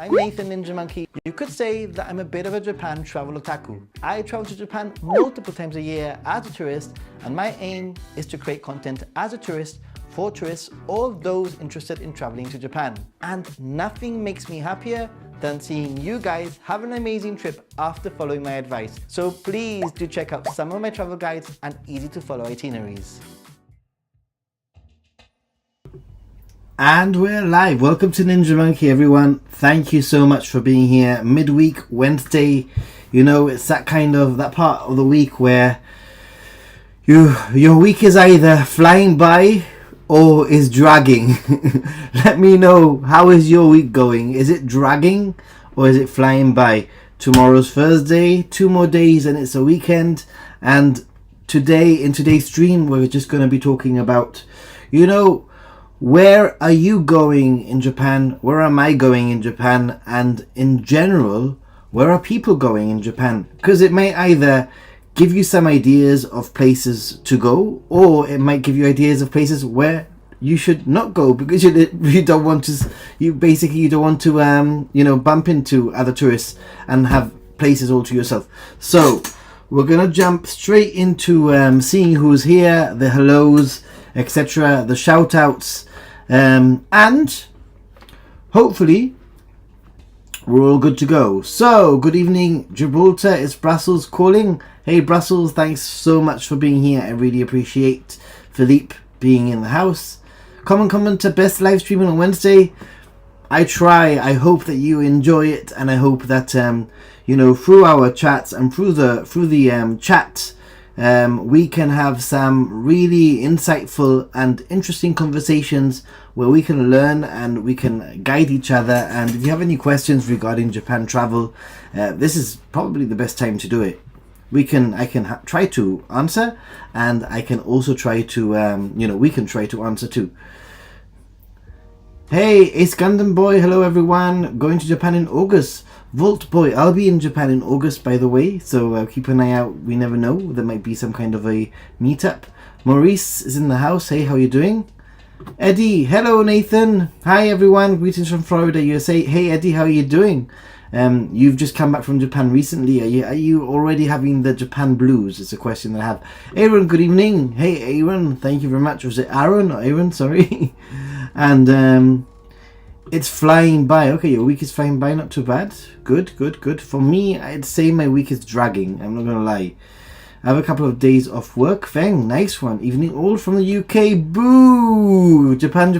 I'm Nathan Ninja Monkey. You could say that I'm a bit of a Japan travel otaku. I travel to Japan multiple times a year as a tourist, and my aim is to create content as a tourist for tourists, all those interested in traveling to Japan. And nothing makes me happier than seeing you guys have an amazing trip after following my advice. So please do check out some of my travel guides and easy to follow itineraries. And we're live. Welcome to Ninja Monkey, everyone. Thank you so much for being here. Midweek Wednesday, you know, it's that part of the week where your week is either flying by or is dragging. Let me know, how is your week going? Is it dragging or is it flying by? Tomorrow's Thursday, 2 more days and it's a weekend. And in today's stream, we're just going to be talking about, you know, where are you going in Japan? Where am I going in Japan? And in general, where are people going in Japan? Because it may either give you some ideas of places to go, or it might give you ideas of places where you should not go because you don't want to bump into other tourists and have places all to yourself. So we're gonna jump straight into seeing who's here, the hellos, etc., the shout outs. And hopefully we're all good to go. So good evening Gibraltar, it's Brussels calling. Hey Brussels, thanks so much for being here. I really appreciate Philippe being in the house. Common commenter, best live streaming on Wednesday. I hope that you enjoy it, and I hope that through our chats and through the chat we can have some really insightful and interesting conversations where we can learn and we can guide each other. And if you have any questions regarding Japan travel, this is probably the best time to do it. I can try to answer, and I can also try to we can try to answer too. Hey, Ace Gundam Boy, hello everyone. Going to Japan in August. Volt Boy, I'll be in Japan in August, by the way, so keep an eye out. We never know, there might be some kind of a meetup. Maurice is in the house. Hey, how you doing? Eddie, hello Nathan. Hi everyone, greetings from Florida, USA. Hey Eddie, how are you doing? You've just come back from Japan recently. Are you already having the Japan blues? It's a question that I have. Aaron, good evening. Hey Aaron, thank you very much. Was it Aaron or Aaron? Sorry. And it's flying by. Okay, your week is flying by, not too bad. Good. For me, I'd say my week is dragging. I'm not gonna lie. I have a couple of days off work. Feng, nice one. Evening all from the UK. Boo! Japan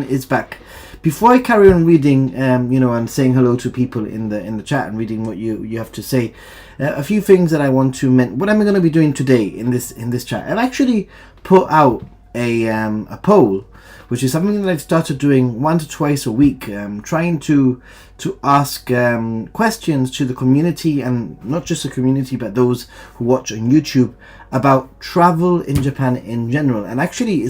is back. Before I carry on reading, and saying hello to people in the chat and reading what you have to say, a few things that I want to mention. What am I going to be doing today in this chat? I've actually put out a poll, which is something that I've started doing 1 to twice a week, trying to ask questions to the community, and not just the community but those who watch on YouTube, about travel in Japan in general. And actually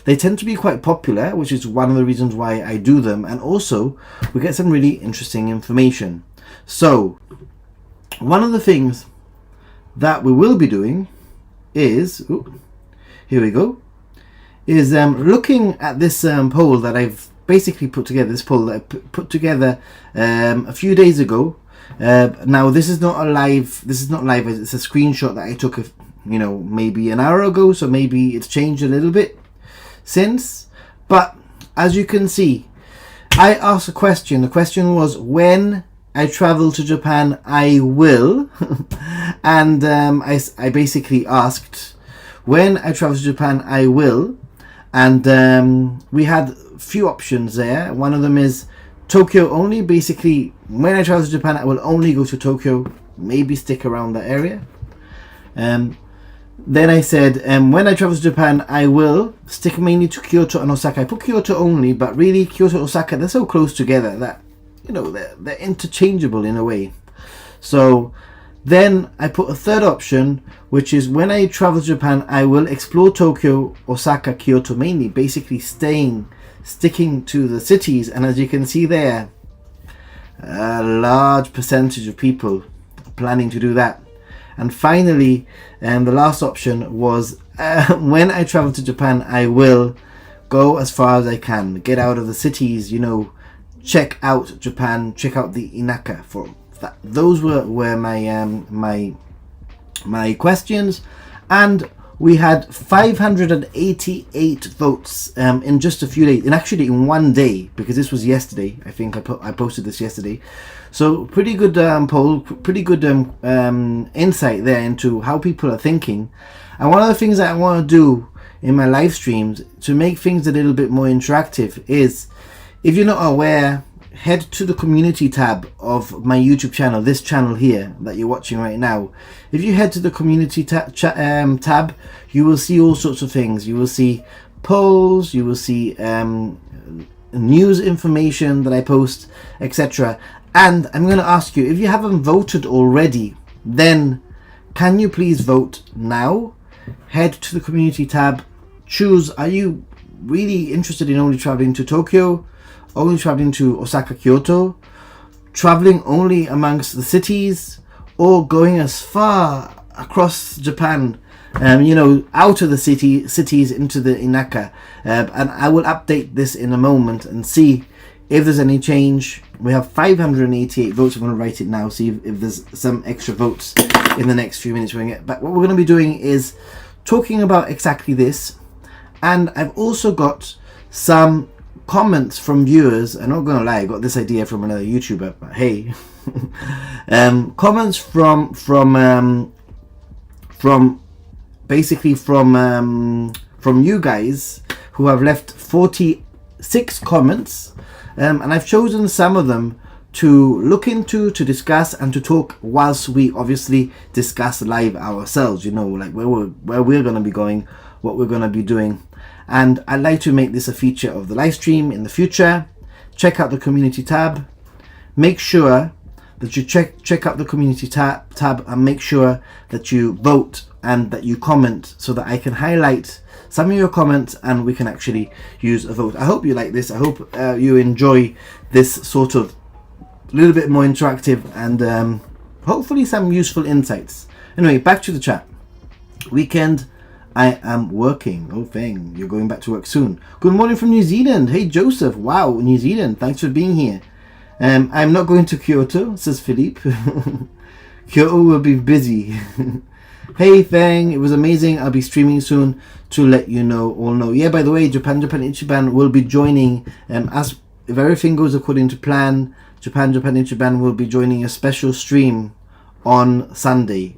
they tend to be quite popular, which is one of the reasons why I do them, and also we get some really interesting information. So one of the things that we will be doing is looking at this poll that I've basically put together. This poll that I put together a few days ago. Now this is not live. It's a screenshot that I took maybe an hour ago, so maybe it's changed a little bit since. But as you can see, I asked a question. The question was, when I travel to Japan I will and I basically asked, when I travel to Japan I will, and we had a few options there. One of them is Tokyo only. Basically, when I travel to Japan I will only go to Tokyo, maybe stick around that area. Then I said, when I travel to Japan I will stick mainly to Kyoto and Osaka. I put Kyoto only, but really Kyoto and Osaka, they're so close together that they're interchangeable in a way. So then I put a third option, which is, when I travel to Japan I will explore Tokyo, Osaka, Kyoto mainly, basically sticking to the cities. And as you can see there, a large percentage of people are planning to do that. And finally, the last option was, when I travel to Japan I will go as far as I can, get out of the cities, check out Japan, check out the Inaka forum. Those were my questions, and we had 588 votes in just a few days, and actually in one day, because this was yesterday. I think I posted this yesterday. So pretty good poll, pretty good insight there into how people are thinking. And one of the things that I want to do in my live streams to make things a little bit more interactive is, if you're not aware, head to the community tab of my YouTube channel, this channel here that you're watching right now. If you head to the community tab, you will see all sorts of things. You will see polls, you will see news information that I post, etc. And I'm going to ask you, if you haven't voted already, then can you please vote now? Head to the community tab, choose, are you really interested in only traveling to Tokyo, only traveling to Osaka, Kyoto, traveling only amongst the cities, or going as far across Japan, out of the cities into the Inaka. And I will update this in a moment and see if there's any change. We have 588 votes. I'm going to write it now, see if there's some extra votes in the next few minutes. But what we're going to be doing is talking about exactly this. And I've also got some comments from viewers. I'm not going to lie, I got this idea from another YouTuber, but hey. Comments from you guys who have left 46 comments. And I've chosen some of them to look into, to discuss, and to talk whilst we obviously discuss live ourselves, like where we're going to be going, what we're going to be doing. And I'd like to make this a feature of the live stream in the future. Check out the community tab. Make sure that you check out the community tab and make sure that you vote and that you comment, so that I can highlight some of your comments and we can actually use a vote. I hope you like this. I hope you enjoy this sort of little bit more interactive and hopefully some useful insights. Anyway, back to the chat. Weekend, I am working. Oh, thing. You're going back to work soon. Good morning from New Zealand. Hey, Joseph. Wow, New Zealand. Thanks for being here. I'm not going to Kyoto, says Philippe. Kyoto will be busy. Hey, Fang. It was amazing. I'll be streaming soon to let you all know. Yeah, by the way, Japan Ichiban will be joining, as if everything goes according to plan, Japan Ichiban will be joining a special stream on Sunday.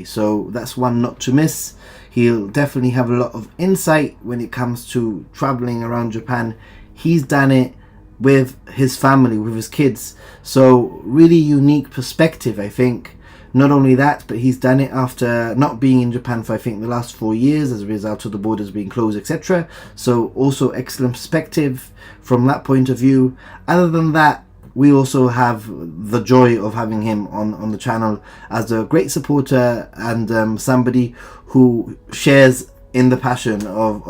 So that's one not to miss. He'll definitely have a lot of insight when it comes to traveling around Japan. He's done it with his family, with his kids. So really unique perspective, I think. Not only that, but he's done it after not being in Japan for, I think, the last 4 years as a result of the borders being closed, etc. So also excellent perspective from that point of view. Other than that, we also have the joy of having him on the channel as a great supporter and somebody who shares in the passion of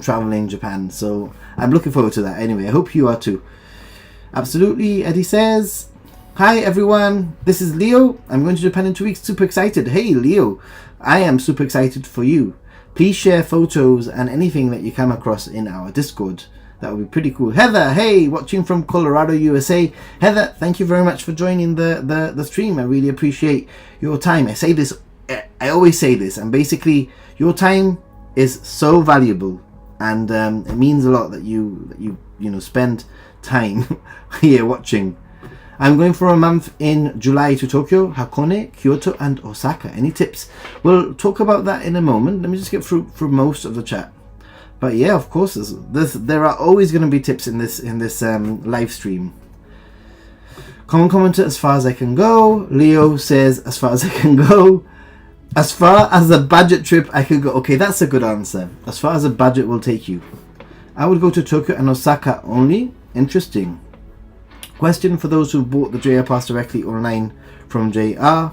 traveling Japan. So I'm looking forward to that. Anyway, I hope you are too. Absolutely, Eddie says, hi everyone, this is Leo. I'm going to Japan in 2 weeks. Super excited. Hey Leo, I am super excited for you. Please share photos and anything that you come across in our Discord. That would be pretty cool. Heather, hey, watching from Colorado, USA. Heather, thank you very much for joining the stream. I really appreciate your time. I always say this, and basically your time is so valuable, and it means a lot that you spend time here watching. I'm going for a month in July to Tokyo, Hakone, Kyoto, and Osaka. Any tips? We'll talk about that in a moment. Let me just get through most of the chat. But yeah, of course, there are always going to be tips in this live stream. Common commenter, as far as I can go. Leo says, as far as I can go. As far as the budget trip I could go. Okay, that's a good answer. As far as the budget will take you. I would go to Tokyo and Osaka only. Interesting. Question for those who bought the JR Pass directly online from JR.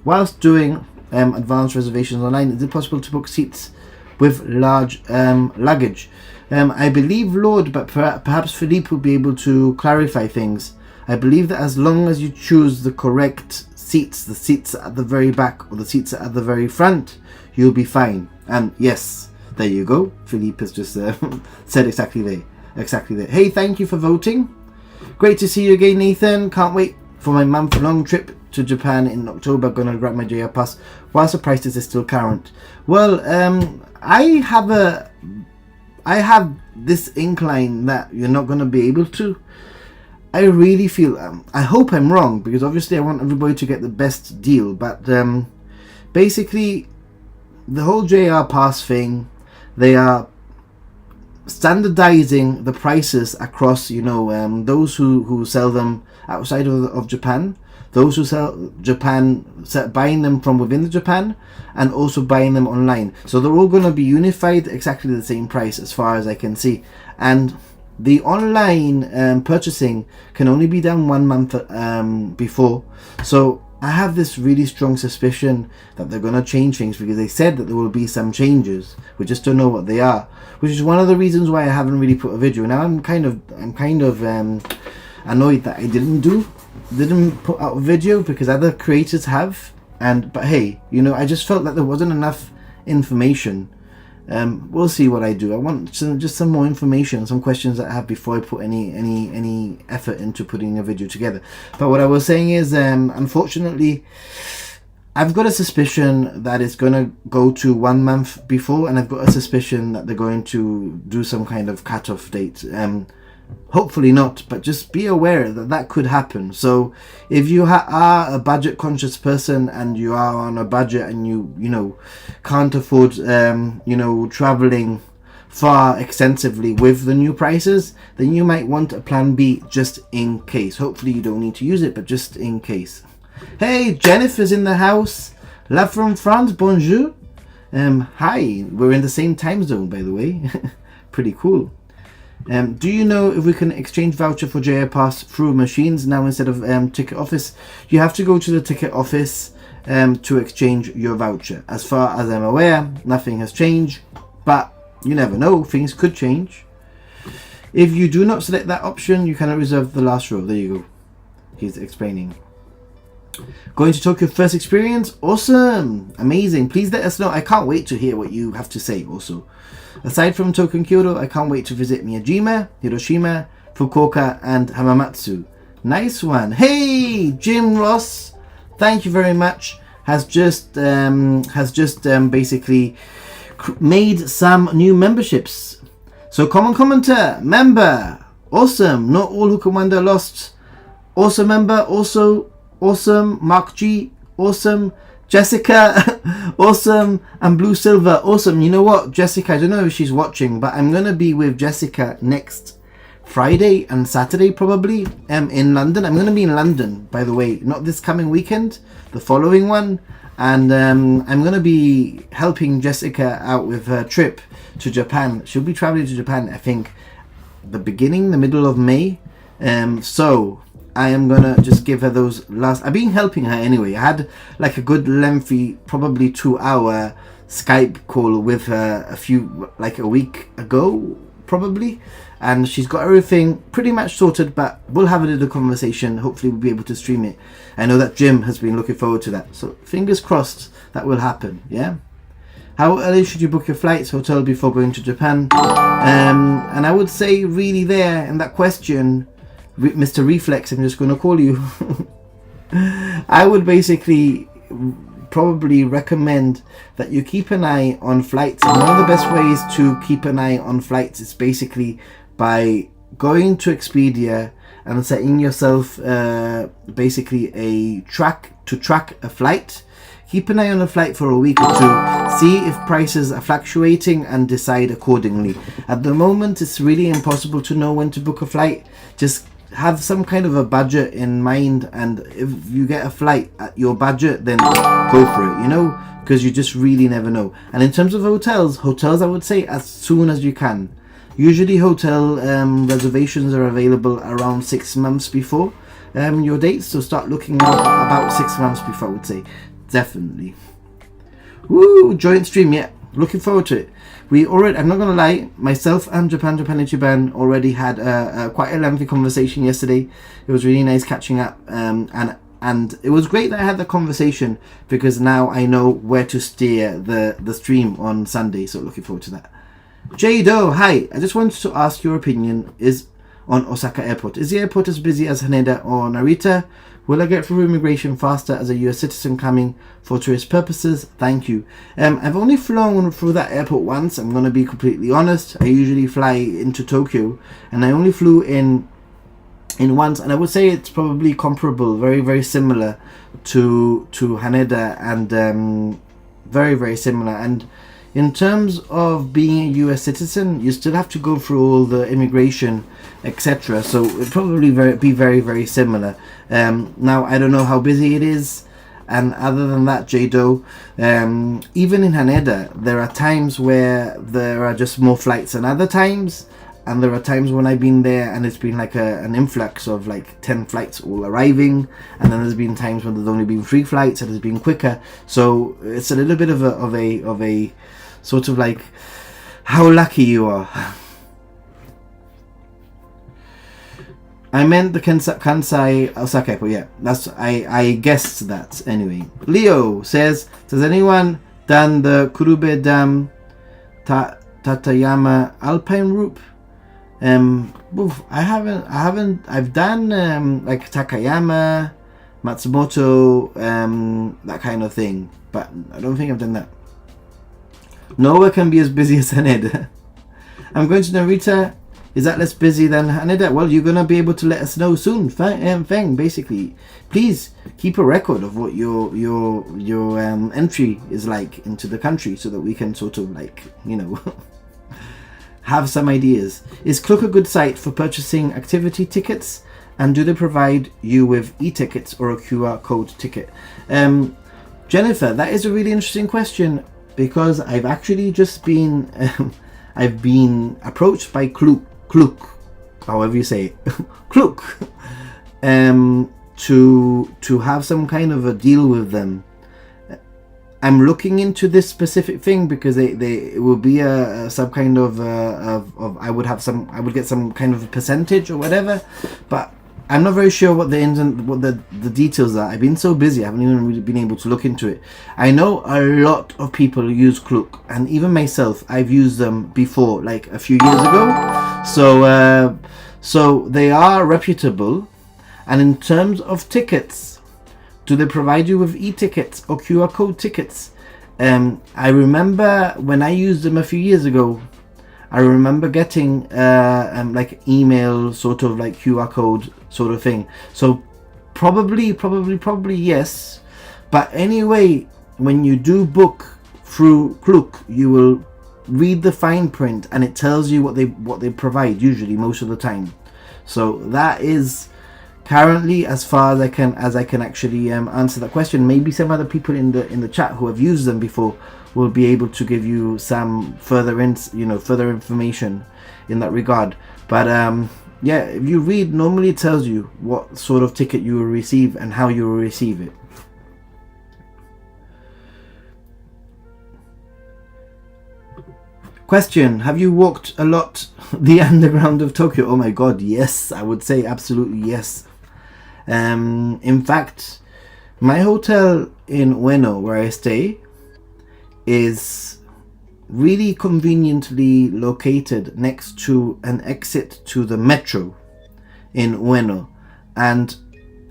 Whilst doing advanced reservations online, is it possible to book seats with large luggage? I believe Lord, but perhaps Philippe will be able to clarify things. I believe that as long as you choose the correct seats, the seats at the very back or the seats at the very front, you'll be fine. And yes, there you go. Philippe has just said exactly there. Hey, thank you for voting. Great to see you again, Nathan. Can't wait for my month-long trip to Japan in October. Gonna grab my JR pass whilst the prices are still current. Well, I have this incline that you're not gonna be able to. I really feel, I hope I'm wrong, because obviously I want everybody to get the best deal, but basically the whole JR pass thing, they are standardizing the prices across, you know, those who sell them outside of Japan, those who sell Japan, buying them from within the Japan, and also buying them online. So they're all going to be unified, exactly the same price as far as I can see. And the online purchasing can only be done 1 month before. So I have this really strong suspicion that they're going to change things, because they said that there will be some changes. We just don't know what they are, which is one of the reasons why I haven't really put a video. Now I'm kind of annoyed that I didn't put out a video, because other creators have. But hey, you know, I just felt that there wasn't enough information. We'll see what I do. I want just some more information, some questions that I have before I put any effort into putting a video together. But what I was saying is, unfortunately, I've got a suspicion that it's going to go to 1 month before, and I've got a suspicion that they're going to do some kind of cut-off date. Hopefully not, but just be aware that that could happen. So if you are a budget conscious person, and you are on a budget, and you know can't afford traveling far extensively with the new prices, then you might want a plan B just in case. Hopefully you don't need to use it, but just in case. Hey, Jennifer's in the house. Love from France. Bonjour. Hi, we're in the same time zone, by the way. Pretty cool. Do you know if we can exchange voucher for JR Pass through machines now instead of ticket office? You have to go to the ticket office to exchange your voucher. As far as I'm aware, nothing has changed, but you never know, things could change. If you do not select that option, you cannot reserve the last row. There you go. He's explaining. Going to Tokyo first experience? Awesome! Amazing. Please let us know. I can't wait to hear what you have to say also. Aside from Tokyo and Kyoto, I can't wait to visit Miyajima, Hiroshima, Fukuoka, and Hamamatsu. Nice one. Hey, Jim Ross, thank you very much. Has just basically made some new memberships. So common commenter, member, awesome. Not all who can wander lost. Also member, also awesome. Mark G, awesome. Jessica, awesome. And Blue Silver, awesome. You know what, Jessica, I don't know if she's watching, but I'm gonna be with Jessica next Friday and Saturday probably in London. I'm gonna be in London, by the way, not this coming weekend, the following one. And I'm gonna be helping Jessica out with her trip to Japan. She'll be traveling to Japan, I think, the middle of May. So I am gonna just give her those last. I've been helping her anyway. I had like a good lengthy, probably 2-hour Skype call with her a week ago probably, and she's got everything pretty much sorted, but we'll have a little conversation. Hopefully we'll be able to stream it. I know that Jim has been looking forward to that, so fingers crossed that will happen. Yeah. How early should you book your flights, hotel before going to Japan? And I would say really there in that question, Mr. Reflex, I'm just going to call you. I would basically probably recommend that you keep an eye on flights. And one of the best ways to keep an eye on flights is basically by going to Expedia and setting yourself basically a track a flight. Keep an eye on a flight for a week or two. See if prices are fluctuating and decide accordingly. At the moment, it's really impossible to know when to book a flight. Just have some kind of a budget in mind, and if you get a flight at your budget, then go for it, you know, because you just really never know. And in terms of hotels I would say as soon as you can. Usually hotel reservations are available around 6 months before your dates, so start looking out about 6 months before, I would say. Definitely. Woo, joint stream, yeah, looking forward to it. I'm not gonna lie, myself and Japan Ichiban already had quite a lengthy conversation yesterday. It was really nice catching up, and it was great that I had the conversation, because now I know where to steer the stream on Sunday, so looking forward to that. Jado, hi, I just wanted to ask your opinion on Osaka Airport. Is the airport as busy as Haneda or Narita? Will I get through immigration faster as a US citizen coming for tourist purposes? Thank you. I've only flown through that airport once. I'm going to be completely honest. I usually fly into Tokyo, and I only flew in once, and I would say it's probably comparable, very, very similar to Haneda, and very, very similar. And in terms of being a US citizen, you still have to go through all the immigration, etc. So it'd probably be very, very similar. Now, I don't know how busy it is, and other than that, Jado, even in Haneda, there are times where there are just more flights than other times, and there are times when I've been there and it's been like an influx of like 10 flights all arriving, and then there's been times when there's only been 3 flights and it's been quicker. So it's a little bit of a sort of like how lucky you are. I meant the Kansai Osaka Airport. Yeah, that's I guessed that anyway. Leo says, has anyone done the Kurube Dam Tatayama Alpine route? I haven't. I've done like Takayama, Matsumoto, that kind of thing, but I don't think I've done that. Nowhere can be as busy as Haneda. I'm going to Narita. Is that less busy than Haneda? Well, you're gonna be able to let us know soon. Feng, basically, please keep a record of what your entry is like into the country, so that we can sort of like, you know, have some ideas. Is Klook a good site for purchasing activity tickets, and do they provide you with e-tickets or a QR code ticket? Jennifer, that is a really interesting question, because I've actually just been I've been approached by Klook, however you say it, Klook, to have some kind of a deal with them. I'm looking into this specific thing because it will be some kind of I would get some kind of a percentage or whatever, but I'm not very sure what the details are. I've been so busy, I haven't even really been able to look into it. I know a lot of people use Klook, and even myself, I've used them before, like a few years ago. So they are reputable. And in terms of tickets, do they provide you with e-tickets or QR code tickets? I remember when I used them a few years ago, I remember getting like email sort of like QR code sort of thing. So probably yes. But anyway, when you do book through Klook, you will read the fine print, and it tells you what they provide, usually most of the time. So that is currently as far as I can actually answer that question. Maybe some other people in the chat who have used them before will be able to give you some further information in that regard. But yeah, if you read, normally it tells you what sort of ticket you will receive and how you will receive it. Question: have you walked a lot the underground of Tokyo? Oh my god, yes, I would say absolutely yes. In fact, my hotel in Ueno, where I stay, is really conveniently located next to an exit to the metro in Ueno, and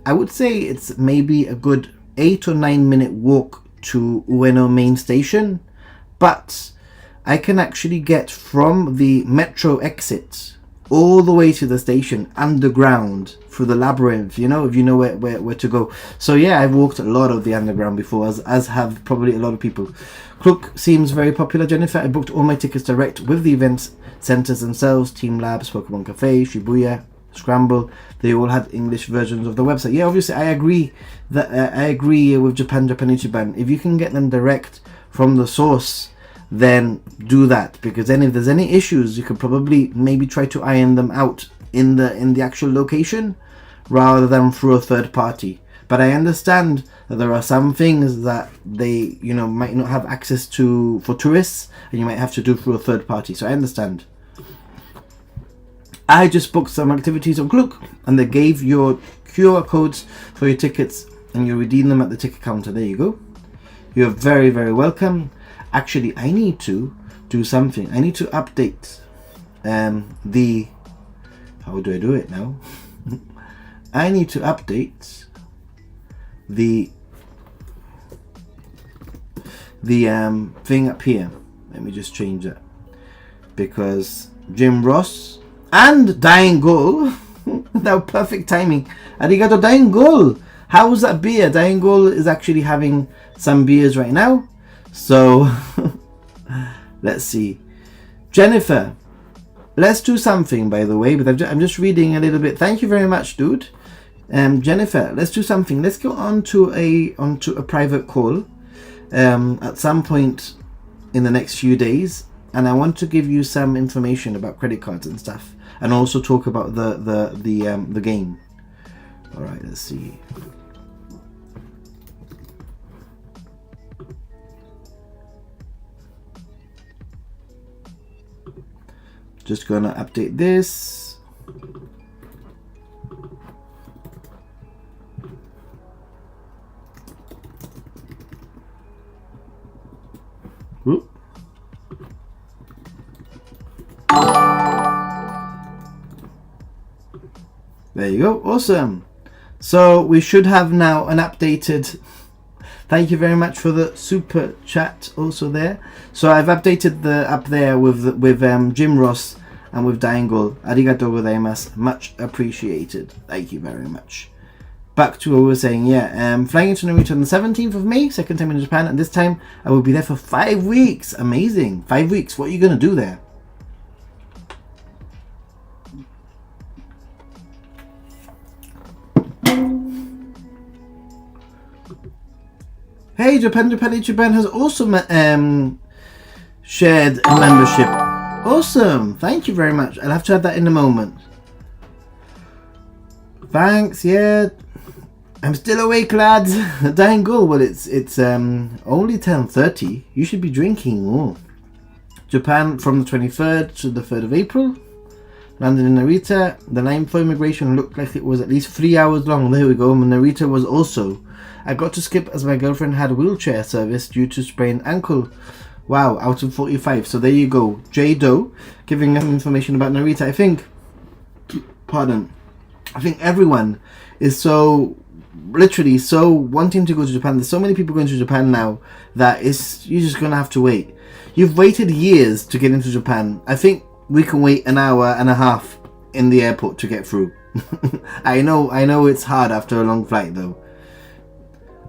I would say it's maybe a good 8 or 9 minute walk to Ueno main station, but I can actually get from the metro exit all the way to the station underground through the labyrinth, you know, if you know where to go. So yeah, I've walked a lot of the underground before, as have probably a lot of people. Klook seems very popular, Jennifer. I booked all my tickets direct with the event centers themselves, Team Labs, Pokemon Cafe, Shibuya, Scramble. They all had English versions of the website. Yeah, obviously I agree with Japan Ichiban. If you can get them direct from the source, then do that, because then if there's any issues, you could probably maybe try to iron them out in the actual location rather than through a third party. But I understand that there are some things that they, you know, might not have access to for tourists, and you might have to do through a third party. So I understand. I just booked some activities on Klook, and they gave your QR codes for your tickets, and you redeem them at the ticket counter. There you go. You're very, very welcome. Actually, I need to do something. I need to update the how do I do it now? I need to update the thing up here. Let me just change that, because Jim Ross and Dying Goal now perfect timing. Arigato Dying Goal. How's that beer? Dying Goal is actually having some beers right now, so let's see. Jennifer, let's do something, by the way, but I'm just reading a little bit. Thank you very much, dude. Jennifer, let's do something. Let's go onto a private call at some point in the next few days, and I want to give you some information about credit cards and stuff, and also talk about the game. All right, let's see. Just gonna update this. Whoop. There you go. Awesome. So we should have now an updated. Thank you very much for the super chat also there. So I've updated the up there with Jim Ross and with Dying Goal. Arigatou gozaimasu. Much appreciated. Thank you very much. Back to what we were saying. Yeah, flying into Narita on the 17th of May, second time in Japan, and this time I will be there for 5 weeks. Amazing. 5 weeks. What are you going to do there? Hey, Japan has also shared a membership. Awesome. Thank you very much. I'll have to add that in a moment. Thanks. Yeah. I'm still awake, lads. Dying Goal. Well, it's only 10:30. You should be drinking more. Japan from the 23rd to the 3rd of April. Landed in Narita. The line for immigration looked like it was at least 3 hours long. There we go. Narita was also. I got to skip as my girlfriend had wheelchair service due to sprained ankle. Wow, out of 45. So there you go. J Doe giving us information about Narita. I think everyone is so, literally so wanting to go to Japan. There's so many people going to Japan now that you're just going to have to wait. You've waited years to get into Japan. I think we can wait an hour and a half in the airport to get through. I know it's hard after a long flight though.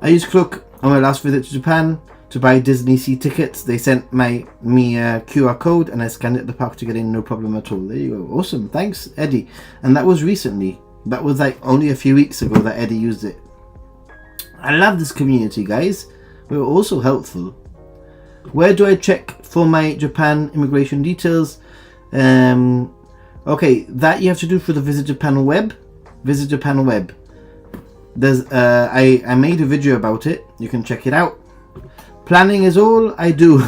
I used Klook on my last visit to Japan to buy Disney Sea tickets. They sent me a QR code and I scanned it at the park to get in, no problem at all. There you go. Awesome. Thanks, Eddie. And that was recently. That was like only a few weeks ago that Eddie used it. I love this community, guys. We were also helpful. Where do I check for my Japan immigration details? Okay, that you have to do for the Visit Japan web. Visit Japan web. There's I made a video about it. You can check it out. Planning is all I do.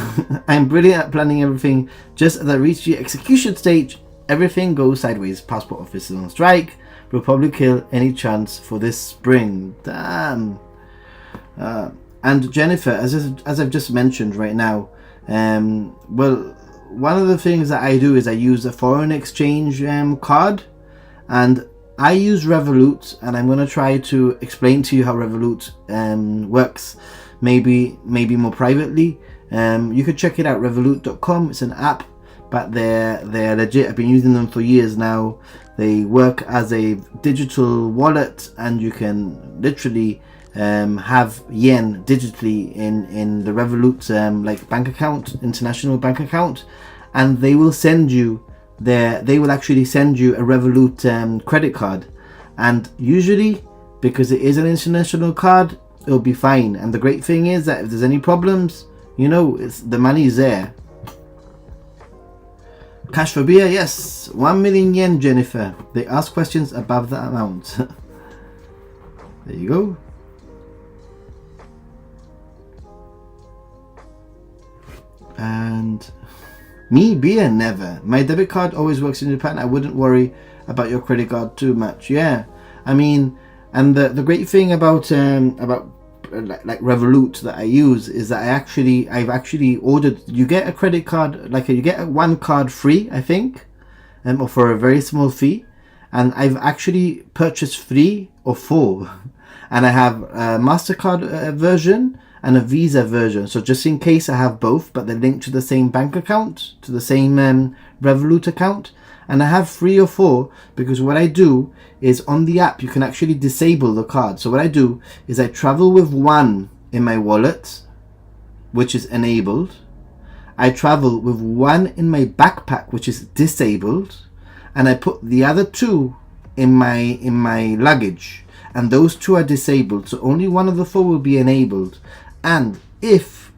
I'm brilliant at planning everything. Just as I reach the execution stage, everything goes sideways. Passport office is on strike. We'll probably kill any chance for this spring. Damn. And Jennifer, as I've just mentioned right now, well, one of the things that I do is I use a foreign exchange card, and I use Revolut, and I'm going to try to explain to you how Revolut works, maybe more privately. You could check it out, revolut.com. It's an app, but they're legit. I've been using them for years now. They work as a digital wallet, and you can literally have yen digitally in the Revolut like bank account, international bank account, and they will send you they will actually send you a Revolut credit card, and usually, because it is an international card, it'll be fine. And the great thing is that if there's any problems, you know, the money is there. Cash for beer, yes, 1 million yen, Jennifer. They ask questions above that amount. There you go. And me, beer, never. My debit card always works in Japan. I wouldn't worry about your credit card too much. Yeah, I mean, and the great thing about like Revolut that I use is that I've actually ordered. You get a credit card, like you get one card free, I think, or for a very small fee, and I've actually purchased 3 or 4, and I have a MasterCard version and a Visa version. So just in case, I have both, but they're linked to the same bank account, to the same Revolut account. And I have 3 or 4 because what I do is on the app you can actually disable the card. So what I do is I travel with one in my wallet, which is enabled. I travel with one in my backpack, which is disabled, and I put the other 2 in my luggage, and those 2 are disabled. So only one of the 4 will be enabled. And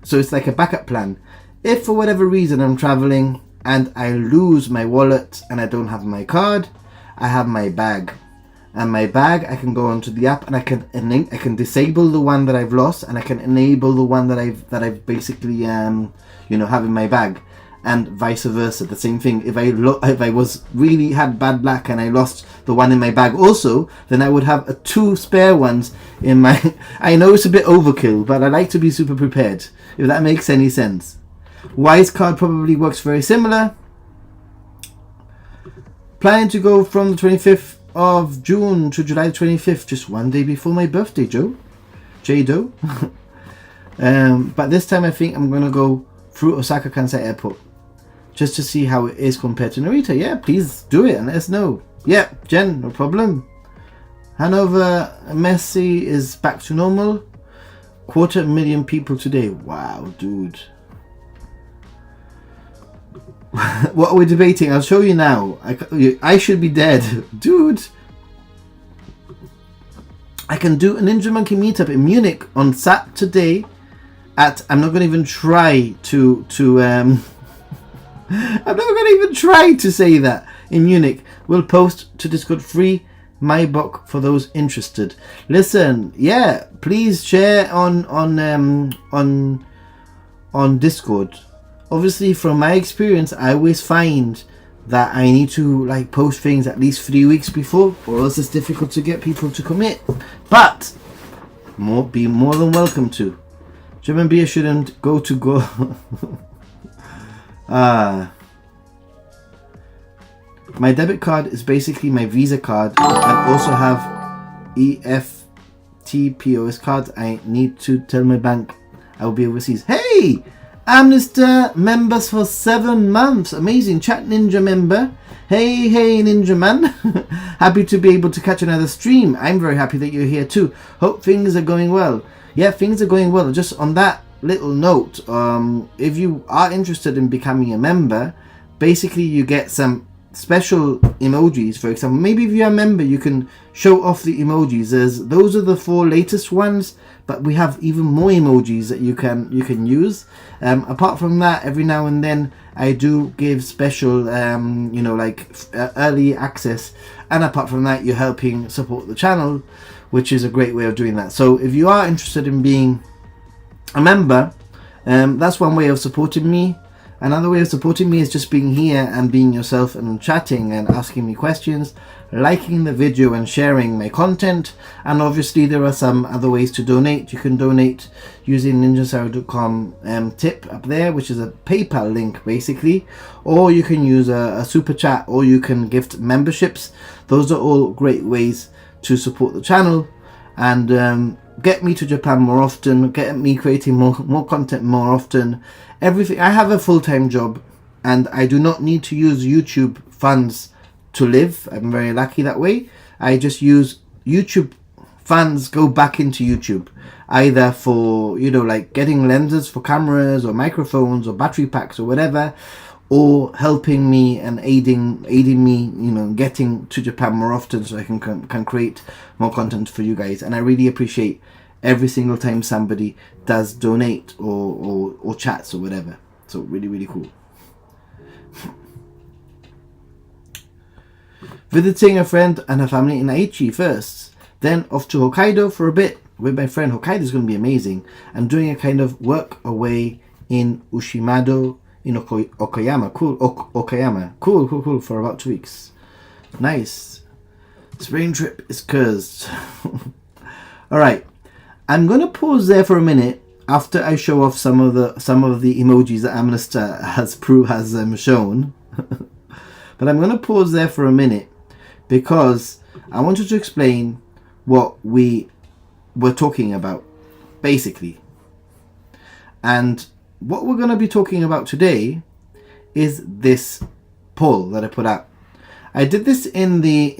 so it's like a backup plan. If for whatever reason I'm traveling and I lose my wallet and I don't have my card, I have my bag. And my bag, I can go onto the app and I can disable the one that I've lost, and I can enable the one that I've basically have in my bag, and vice versa. The same thing. If I was really had bad luck and I lost the one in my bag also, then I would have 2 spare ones in my. I know it's a bit overkill, but I like to be super prepared. If that makes any sense. Wise card probably works very similar. Planning to go from the 25th of June to July 25th, just one day before my birthday, Jado. But this time I think I'm gonna go through Osaka Kansai Airport just to see how it is compared to Narita. Yeah, please do it and let us know. Yeah, Jen, no problem. Hanover Messi is back to normal. 250,000 people today. Wow, dude. What are we debating? I'll show you now. I should be dead. Dude. I can do a Ninja Monkey meetup in Munich on Saturday at... I'm not going to even try to I'm not going to even try to say that. In Munich. We'll post to Discord free my book for those interested. Listen, yeah, please share on Discord. Obviously, from my experience, I always find that I need to post things at least 3 weeks before, or else it's difficult to get people to commit. But be more than welcome to. German beer shouldn't go. My debit card is basically my Visa card. I also have EFT POS cards. I need to tell my bank I will be overseas. Hey! Amnesty members for 7 months. Amazing. Chat Ninja member. Hey Ninja man. Happy to be able to catch another stream. I'm very happy that you're here too. Hope things are going well. Yeah, things are going well. Just on that little note, if you are interested in becoming a member, basically you get some special emojis. For example, maybe if you're a member you can show off the emojis. Those are the 4 latest ones, but we have even more emojis that you can use. Apart from that, every now and then I do give special early access, and apart from that you're helping support the channel, which is a great way of doing that. So if you are interested in being a member, that's one way of supporting me. Another way of supporting me is just being here and being yourself and chatting and asking me questions, liking the video and sharing my content. And obviously there are some other ways to donate. You can donate using ninjasara.com tip up there, which is a PayPal link basically, or you can use a super chat, or you can gift memberships. Those are all great ways to support the channel and get me to Japan more often, get me creating more content more often. Everything. I have a full-time job and I do not need to use YouTube funds to live. I'm very lucky that way. I just use YouTube funds go back into YouTube, either for getting lenses for cameras or microphones or battery packs or whatever, or helping me and aiding me getting to Japan more often so I can create more content for you guys. And I really appreciate every single time somebody does donate or chats or whatever. So really, really cool. Visiting a friend and her family in Aichi first, then off to Hokkaido for a bit with my friend. Hokkaido is going to be amazing. And doing a kind of work away in Ushimado in Okayama. Cool. Okayama. Cool. For about 2 weeks. Nice. Spring trip is cursed. Alright. I'm going to pause there for a minute after I show off some of the emojis that Amnesty has shown. But I'm going to pause there for a minute because I wanted to explain what we were talking about, basically. And what we're going to be talking about today is this poll that I put out. I did this in the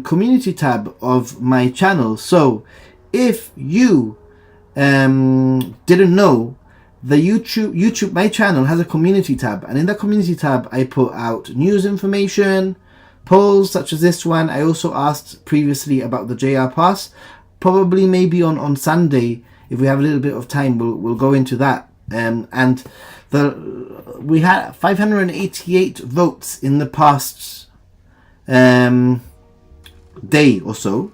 community tab of my channel. So if you didn't know, the YouTube my channel has a community tab, and in that community tab I put out news information, polls such as this one. I also asked previously about the JR Pass. Probably maybe on Sunday, if we have a little bit of time, we'll go into that. And we had 588 votes in the past day or so.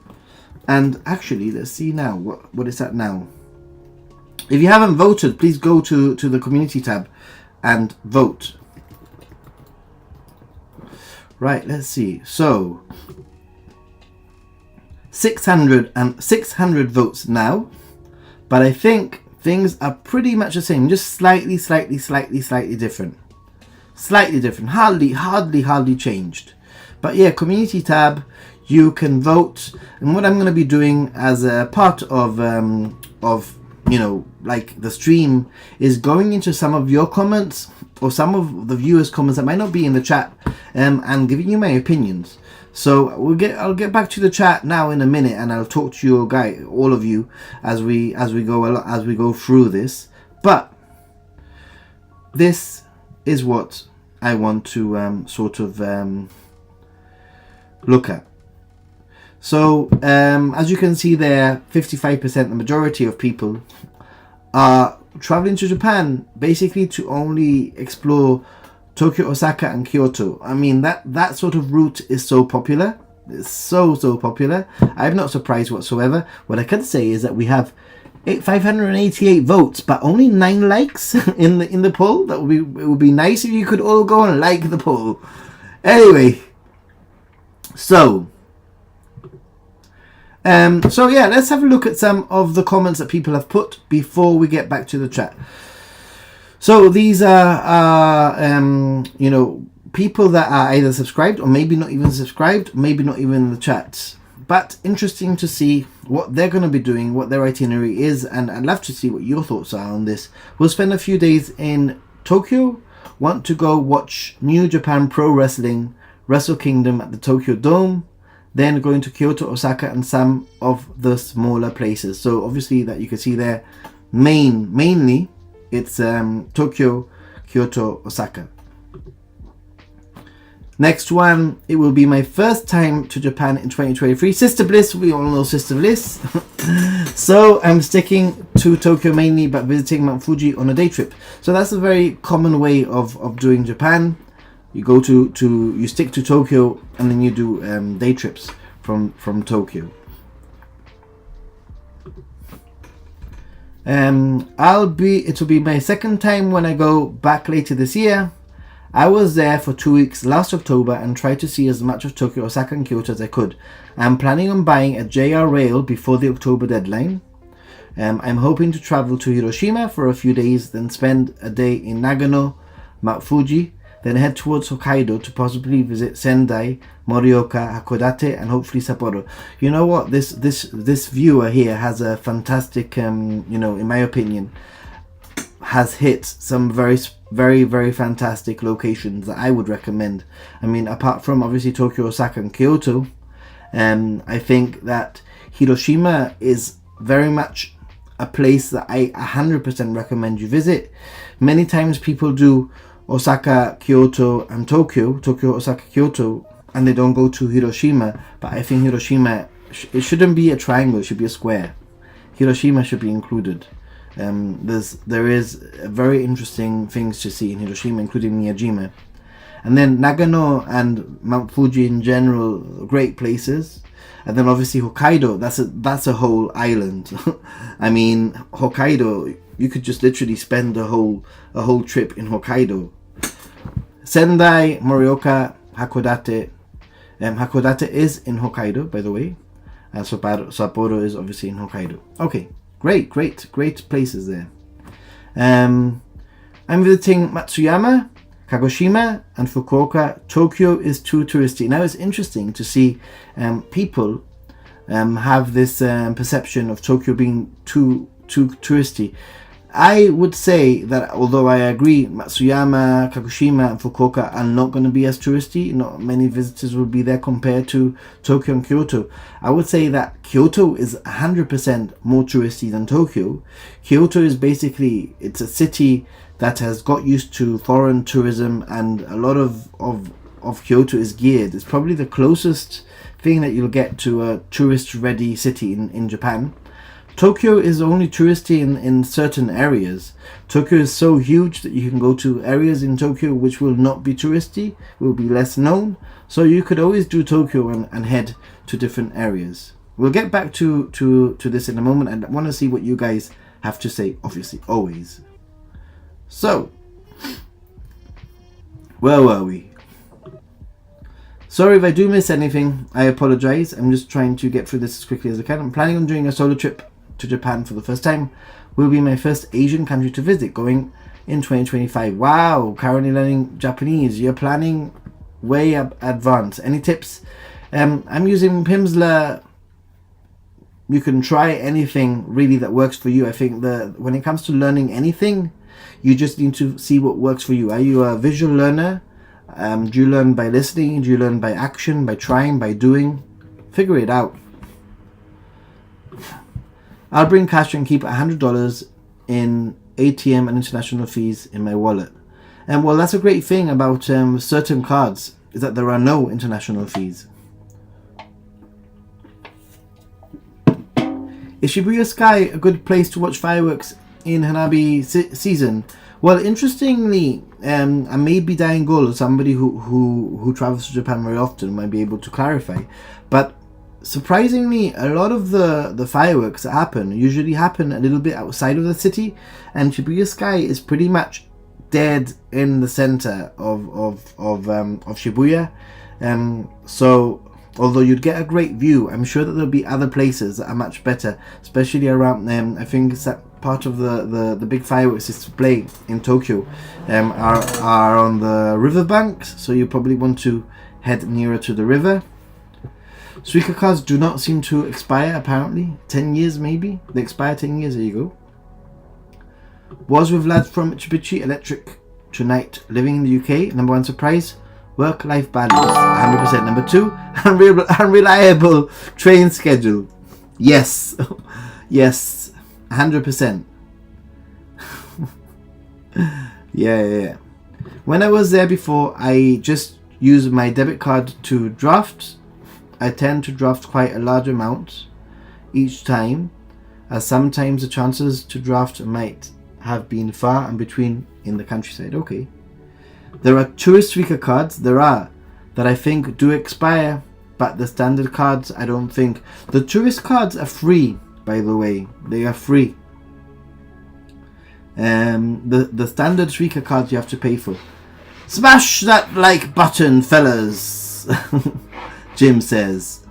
And actually, let's see now, what is that now? If you haven't voted, please go to the community tab and vote. Right, let's see. So 600 votes now, but I think things are pretty much the same, just slightly different. Slightly different, hardly changed. But yeah, community tab, you can vote. And what I'm going to be doing as a part of you know, like the stream, is going into some of your comments or some of the viewers' comments that might not be in the chat, and giving you my opinions. So I'll get back to the chat now in a minute, and I'll talk to you all of you as we go through this. But this is what I want to sort of look at. So as you can see there, 55%, the majority of people are traveling to Japan basically to only explore Tokyo, Osaka and Kyoto. I mean, that sort of route is so popular. It's so popular. I'm not surprised whatsoever. What I can say is that we have 588 votes, but only 9 likes in the poll. It would be nice if you could all go and like the poll. Anyway, so yeah, let's have a look at some of the comments that people have put before we get back to the chat. So these are you know, people that are either subscribed or maybe not even subscribed, maybe not even in the chat. But interesting to see what they're going to be doing, what their itinerary is, and I'd love to see what your thoughts are on this. We'll spend a few days in Tokyo, want to go watch New Japan Pro Wrestling, Wrestle Kingdom at the Tokyo Dome, then going to Kyoto, Osaka and some of the smaller places. So obviously that you can see there, mainly it's Tokyo, Kyoto, Osaka. Next one, it will be my first time to Japan in 2023. Sister Bliss, we all know Sister Bliss. So I'm sticking to Tokyo mainly, but visiting Mount Fuji on a day trip. So that's a very common way of doing Japan. You go you stick to Tokyo and then you do day trips from Tokyo. It will be my second time when I go back later this year. I was there for 2 weeks last October and tried to see as much of Tokyo, Osaka and Kyoto as I could. I'm planning on buying a JR rail before the October deadline. I'm hoping to travel to Hiroshima for a few days, then spend a day in Nagano, Mount Fuji, then head towards Hokkaido to possibly visit Sendai, Morioka, Hakodate and hopefully Sapporo. You know what, this viewer here has a fantastic, you know, in my opinion, has hit some very fantastic locations that I would recommend. I mean, apart from obviously Tokyo, Osaka and Kyoto, I think that Hiroshima is very much a place that I 100% recommend you visit. Many times people do Osaka, Kyoto and Tokyo, Osaka, Kyoto, and they don't go to Hiroshima. But I think Hiroshima, it shouldn't be a triangle, it should be a square. Hiroshima should be included. There is very interesting things to see in Hiroshima, including Miyajima. And then Nagano and Mount Fuji in general, great places. And then obviously Hokkaido, that's a whole island. I mean, Hokkaido, you could just literally spend a whole trip in Hokkaido. Sendai, Morioka, Hakodate. Hakodate is in Hokkaido, by the way. Sapporo is obviously in Hokkaido. Okay, great places there. I'm visiting Matsuyama, Kagoshima and Fukuoka, Tokyo is too touristy. Now it's interesting to see people have this perception of Tokyo being too touristy. I would say that although I agree Matsuyama, Kagoshima and Fukuoka are not going to be as touristy, not many visitors will be there compared to Tokyo and Kyoto, I would say that Kyoto is 100% more touristy than Tokyo. Kyoto is basically, it's a city that has got used to foreign tourism, and a lot of Kyoto is geared. It's probably the closest thing that you'll get to a tourist ready city in Japan. Tokyo is only touristy in certain areas. Tokyo is so huge that you can go to areas in Tokyo which will not be touristy, will be less known. So you could always do Tokyo and head to different areas. We'll get back to this in a moment, and I want to see what you guys have to say, obviously, always. So, where were we? Sorry if I do miss anything, I apologize. I'm just trying to get through this as quickly as I can. I'm planning on doing a solo trip to Japan for the first time. Will be my first Asian country to visit, going in 2025. Wow, currently learning Japanese. You're planning way up advanced. Any tips? I'm using Pimsleur. You can try anything really that works for you. I think when it comes to learning anything, you just need to see what works for you. Are you a visual learner? Do you learn by listening? Do you learn by action, by trying, by doing? Figure it out. I'll bring cash and keep $100 in ATM and international fees in my wallet. And well, that's a great thing about certain cards, is that there are no international fees. Is Shibuya Sky a good place to watch fireworks in Hanabi season? Well, interestingly, and maybe Dying Goal, somebody who travels to Japan very often, might be able to clarify, but surprisingly, a lot of the fireworks that usually happen a little bit outside of the city, and Shibuya Sky is pretty much dead in the center of Shibuya. So although you'd get a great view, I'm sure that there'll be other places that are much better, especially around I think it's that part of the big fireworks display in Tokyo are on the riverbanks, so you probably want to head nearer to the river. Suica cards do not seem to expire, apparently. 10 years maybe? They expire 10 years, there you go. Was with lads from Mitsubishi Electric tonight, living in the UK. Number 1 surprise, work-life balance, 100%. Number 2, unreliable train schedule. Yes, yes, 100%. Yeah. When I was there before, I just used my debit card to draft. I tend to draft quite a large amount each time, as sometimes the chances to draft might have been far and between in the countryside. Okay. There are tourist Suica cards, that I think do expire, but the standard cards I don't think. The tourist cards are free, by the way. They are free. The standard Suica cards you have to pay for. Smash that like button, fellas! Jim says.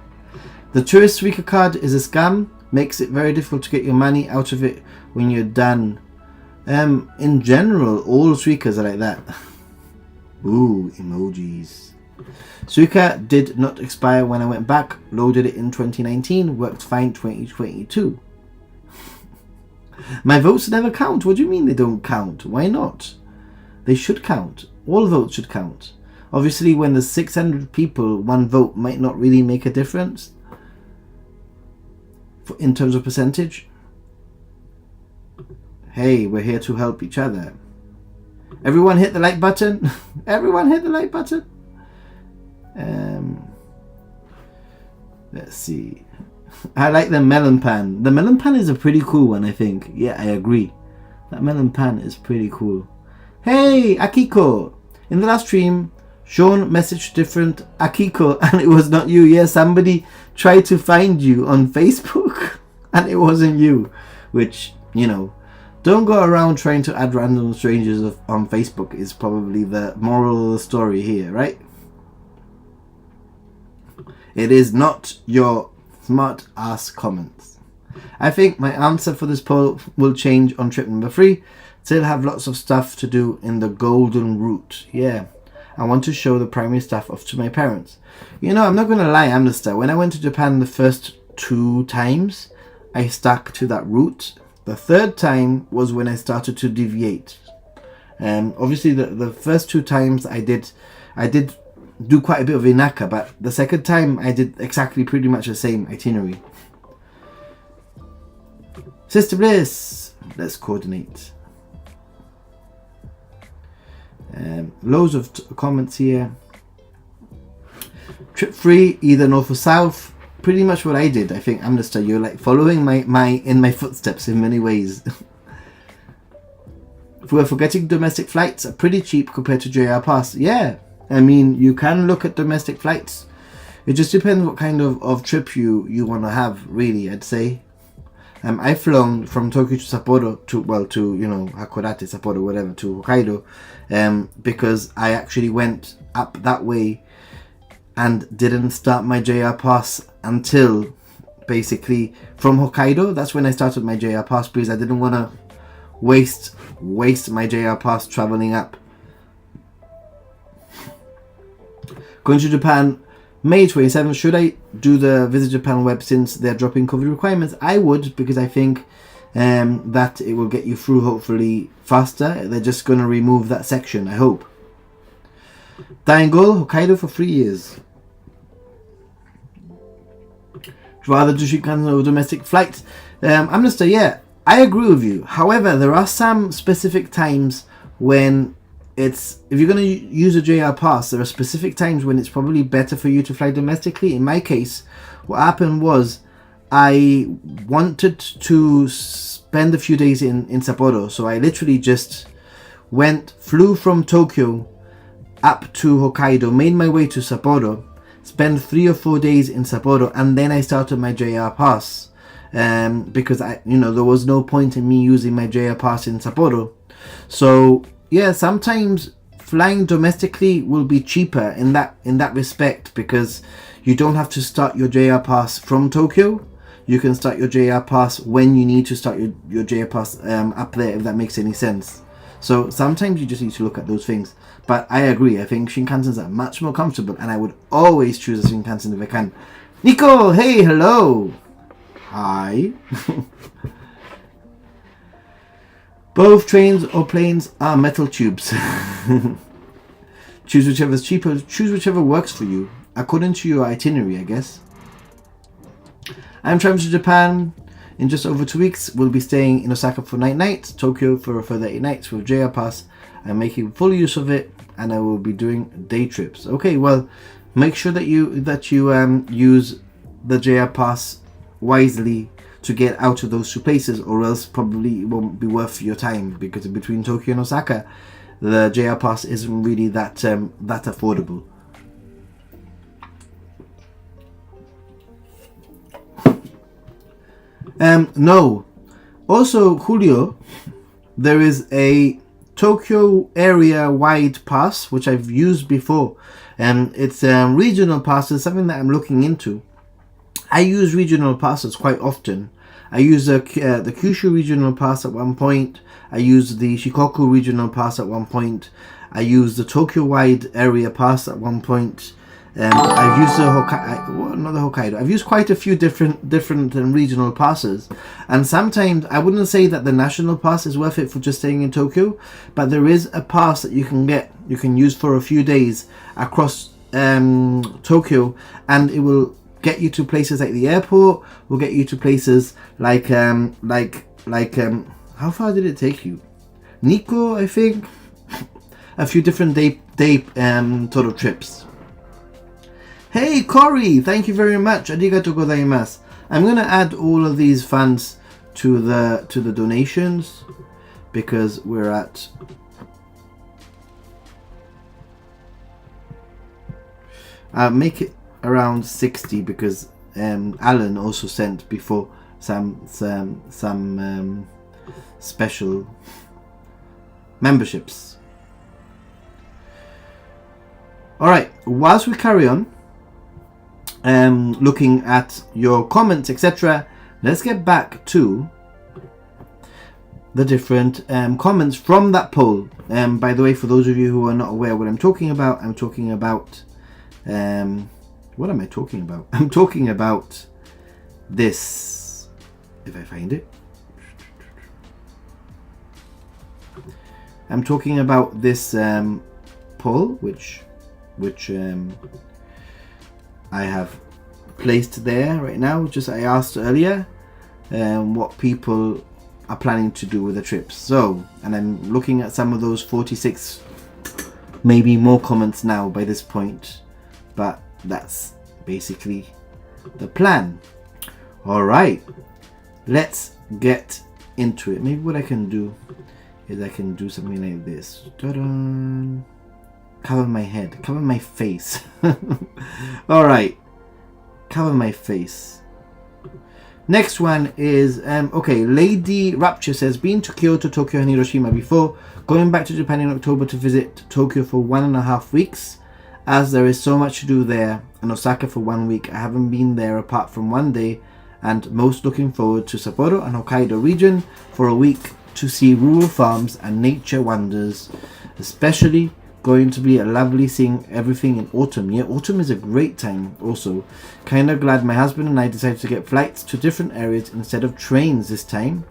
The tourist Suica card is a scam. Makes it very difficult to get your money out of it when you're done. In general, all Suicas are like that. Ooh, emojis. Suica did not expire when I went back. Loaded it in 2019. Worked fine 2022. My votes never count. What do you mean they don't count? Why not? They should count. All votes should count. Obviously, when there's 600 people, one vote might not really make a difference in terms of percentage. Hey, we're here to help each other. Everyone hit the like button. Everyone hit the like button. Let's see. I like the melon pan. The melon pan is a pretty cool one, I think. Yeah, I agree. That melon pan is pretty cool. Hey, Akiko. In the last stream, Sean messaged different Akiko and it was not you. Yeah, somebody tried to find you on Facebook and it wasn't you. Which, you know, don't go around trying to add random strangers on Facebook is probably the moral of the story here, right? It is not your smart ass comments. I think my answer for this poll will change on trip number 3. Still have lots of stuff to do in the golden route. Yeah, I want to show the primary stuff off to my parents. You know, I'm not going to lie, Amnesty. When I went to Japan the first 2 times, I stuck to that route. The third time was when I started to deviate. Obviously, the first 2 times I did do quite a bit of Inaka, but the second time I did exactly pretty much the same itinerary. Sister Bliss, let's coordinate. Loads of comments here. Trip free, either north or south. Pretty much what I did. I think Amnesty, you're like following my footsteps in many ways. If we're forgetting, domestic flights are pretty cheap compared to JR Pass. Yeah, I mean, you can look at domestic flights. It just depends what kind of trip you want to have, really, I'd say. I've flown from Tokyo to Sapporo to you know, Hakodate, Sapporo, whatever, to Hokkaido, because I actually went up that way and didn't start my JR Pass until basically from Hokkaido. That's when I started my JR Pass, because I didn't want to waste my JR Pass traveling up. Going to Japan May 27th. Should I do the Visit Japan web since they're dropping COVID requirements? I would, because I think that it will get you through hopefully faster. They're just going to remove that section, I hope. Dying goal, Hokkaido for 3 years. Rather do Shinkansen or domestic flights. Amnesty, yeah, I agree with you. However, there are some specific times when if you're going to use a JR Pass, there are specific times when it's probably better for you to fly domestically. In my case, what happened was I wanted to spend a few days in Sapporo, so I literally just flew from Tokyo up to Hokkaido, made my way to Sapporo, spent 3 or 4 days in Sapporo, and then I started my JR Pass, because there was no point in me using my JR Pass in Sapporo. So yeah, sometimes flying domestically will be cheaper in that respect, because you don't have to start your JR Pass from Tokyo. You can start your JR Pass when you need to start your JR Pass up there, if that makes any sense. So sometimes you just need to look at those things. But I agree, I think Shinkansens are much more comfortable, and I would always choose a Shinkansen if I can. Nico, hey, hello. Hi. Both trains or planes are metal tubes. Choose whichever's cheaper. Choose whichever works for you, according to your itinerary, I guess. I'm traveling to Japan in just over 2 weeks. We'll be staying in Osaka for 9 nights, Tokyo for a further 8 nights with JR Pass. I'm making full use of it, and I will be doing day trips. Okay, well, make sure that you use the JR Pass wisely to get out of those 2 places, or else probably it won't be worth your time, because between Tokyo and Osaka, the JR Pass isn't really that affordable. No. Also, Julio, there is a Tokyo area wide pass which I've used before, and it's regional passes, something that I'm looking into. I use regional passes quite often. I use the Kyushu regional pass at one point. I used the Shikoku regional pass at one point. I used the Tokyo wide area pass at one point. I've used the Hokkaido. I've used quite a few different regional passes, and sometimes I wouldn't say that the national pass is worth it for just staying in Tokyo, but there is a pass that you can use for a few days across Tokyo, and it will get you to places like the airport. Will get you to places like how far did it take you? Nikko, I think. A few different day total trips. Hey Corey, thank you very much. Arigatou gozaimasu. I'm gonna add all of these funds to the donations, because we're at make it around 60, because Alan also sent before some special memberships. Alright, whilst we carry on looking at your comments, etc., let's get back to the different comments from that poll. By the way, for those of you who are not aware what I'm talking about, I'm talking about what am I talking about? I'm talking about this, if I find it. I'm talking about this poll which I have placed there right now. Just I asked earlier what people are planning to do with the trips. So, and I'm looking at some of those 46, maybe more comments now by this point, but that's basically the plan. All right, let's get into it. Maybe what I can do is I can do something like this. Ta-da! Cover my head, cover my face. All right, cover my face. Next one is okay, Lady Rapture says, been to Kyoto, Tokyo and Hiroshima before, going back to Japan in October to visit Tokyo for 1.5 weeks, as there is so much to do there, and Osaka for 1 week. I haven't been there apart from one day, and most looking forward to Sapporo and Hokkaido region for a week to see rural farms and nature wonders, especially going to be a lovely seeing everything in autumn. Yeah, autumn is a great time also. Kind of glad my husband and I decided to get flights to different areas instead of trains this time,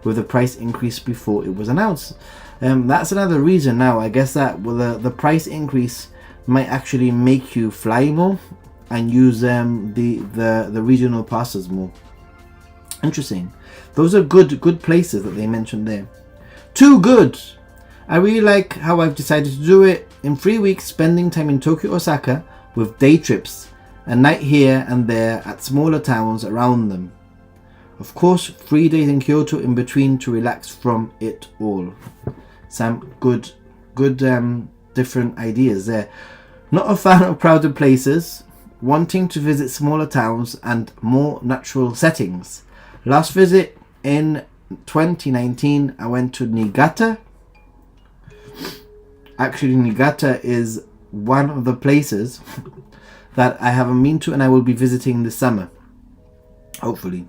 with the price increase before it was announced. That's another reason now. I guess that the price increase might actually make you fly more and use the regional passes more. Interesting. Those are good places that they mentioned there. Too good. I really like how I've decided to do it in 3 weeks, spending time in Tokyo, Osaka with day trips, a night here and there at smaller towns around them. Of course, 3 days in Kyoto in between to relax from it all. Some good different ideas there. Not a fan of crowded places, wanting to visit smaller towns and more natural settings. Last visit in 2019, I went to Niigata. Actually, Niigata is one of the places that I haven't been to and I will be visiting this summer, hopefully.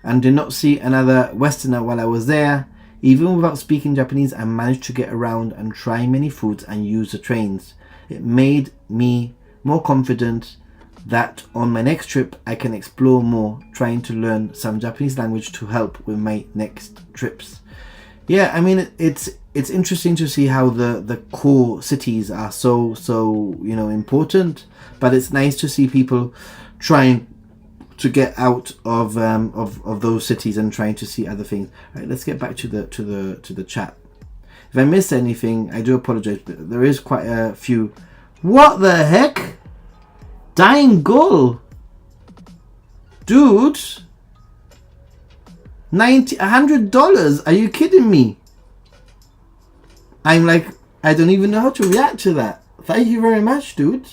And did not see another Westerner while I was there. Even without speaking Japanese, I managed to get around and try many foods and use the trains. It made me more confident that on my next trip I can explore more, trying to learn some Japanese language to help with my next trips. Yeah, I mean, it's interesting to see how the core cities are so important, but it's nice to see people trying to get out of those cities and trying to see other things. All right, let's get back to the chat. If I missed anything, I do apologize, but there is quite a few. What the heck? Dying Gull, dude. $100? Are you kidding me? I'm like, I don't even know how to react to that. Thank you very much, dude.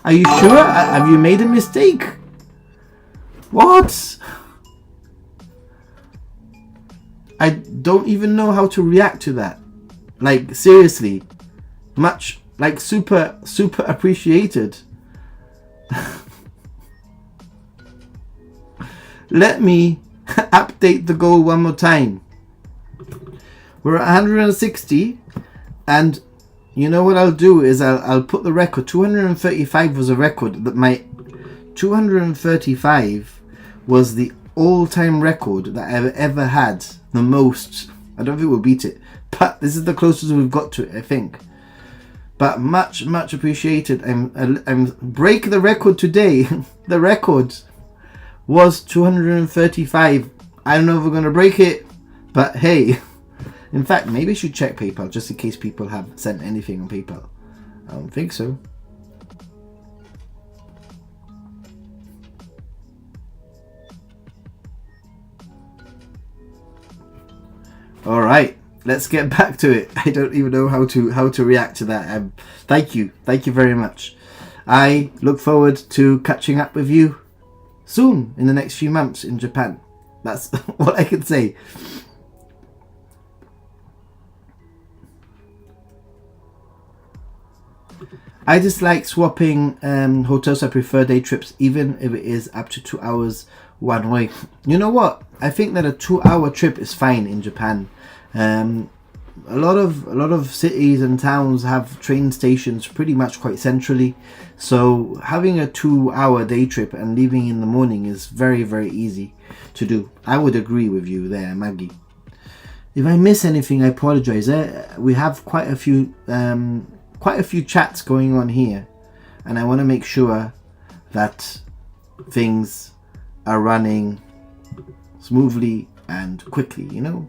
Are you sure? Have you made a mistake? What? I don't even know how to react to that. Like, seriously. Much, like, super appreciated. Let me update the goal one more time. We're at 160, and you know what I'll do is I'll put the record. 235 was a record. That my 235 was the all-time record that I've ever had. The most. I don't think we'll beat it, but this is the closest we've got to it, I think. But much appreciated. I'm break the record today. The record was 235. I don't know if we're gonna break it, but hey. In fact, maybe I should check PayPal just in case people have sent anything on PayPal. I don't think so. All right, let's get back to it. I don't even know how to react to that. Thank you very much. I look forward to catching up with you soon in the next few months in Japan. That's what I can say. I just like swapping hotels. I prefer day trips, even if it is up to 2 hours one way. You know what? I think that a 2-hour trip is fine in Japan. A lot of cities and towns have train stations pretty much quite centrally, so having a 2-hour day trip and leaving in the morning is very, very easy to do. I would agree with you there, Maggie. If I miss anything, I apologize. We have quite a few chats going on here, and I want to make sure that things are running smoothly and quickly, you know.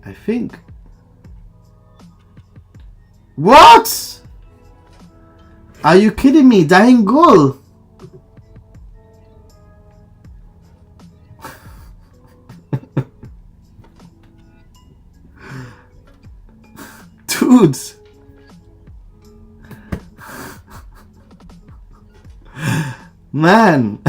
I think. What? Are you kidding me? Dying Gull. Dudes. Man.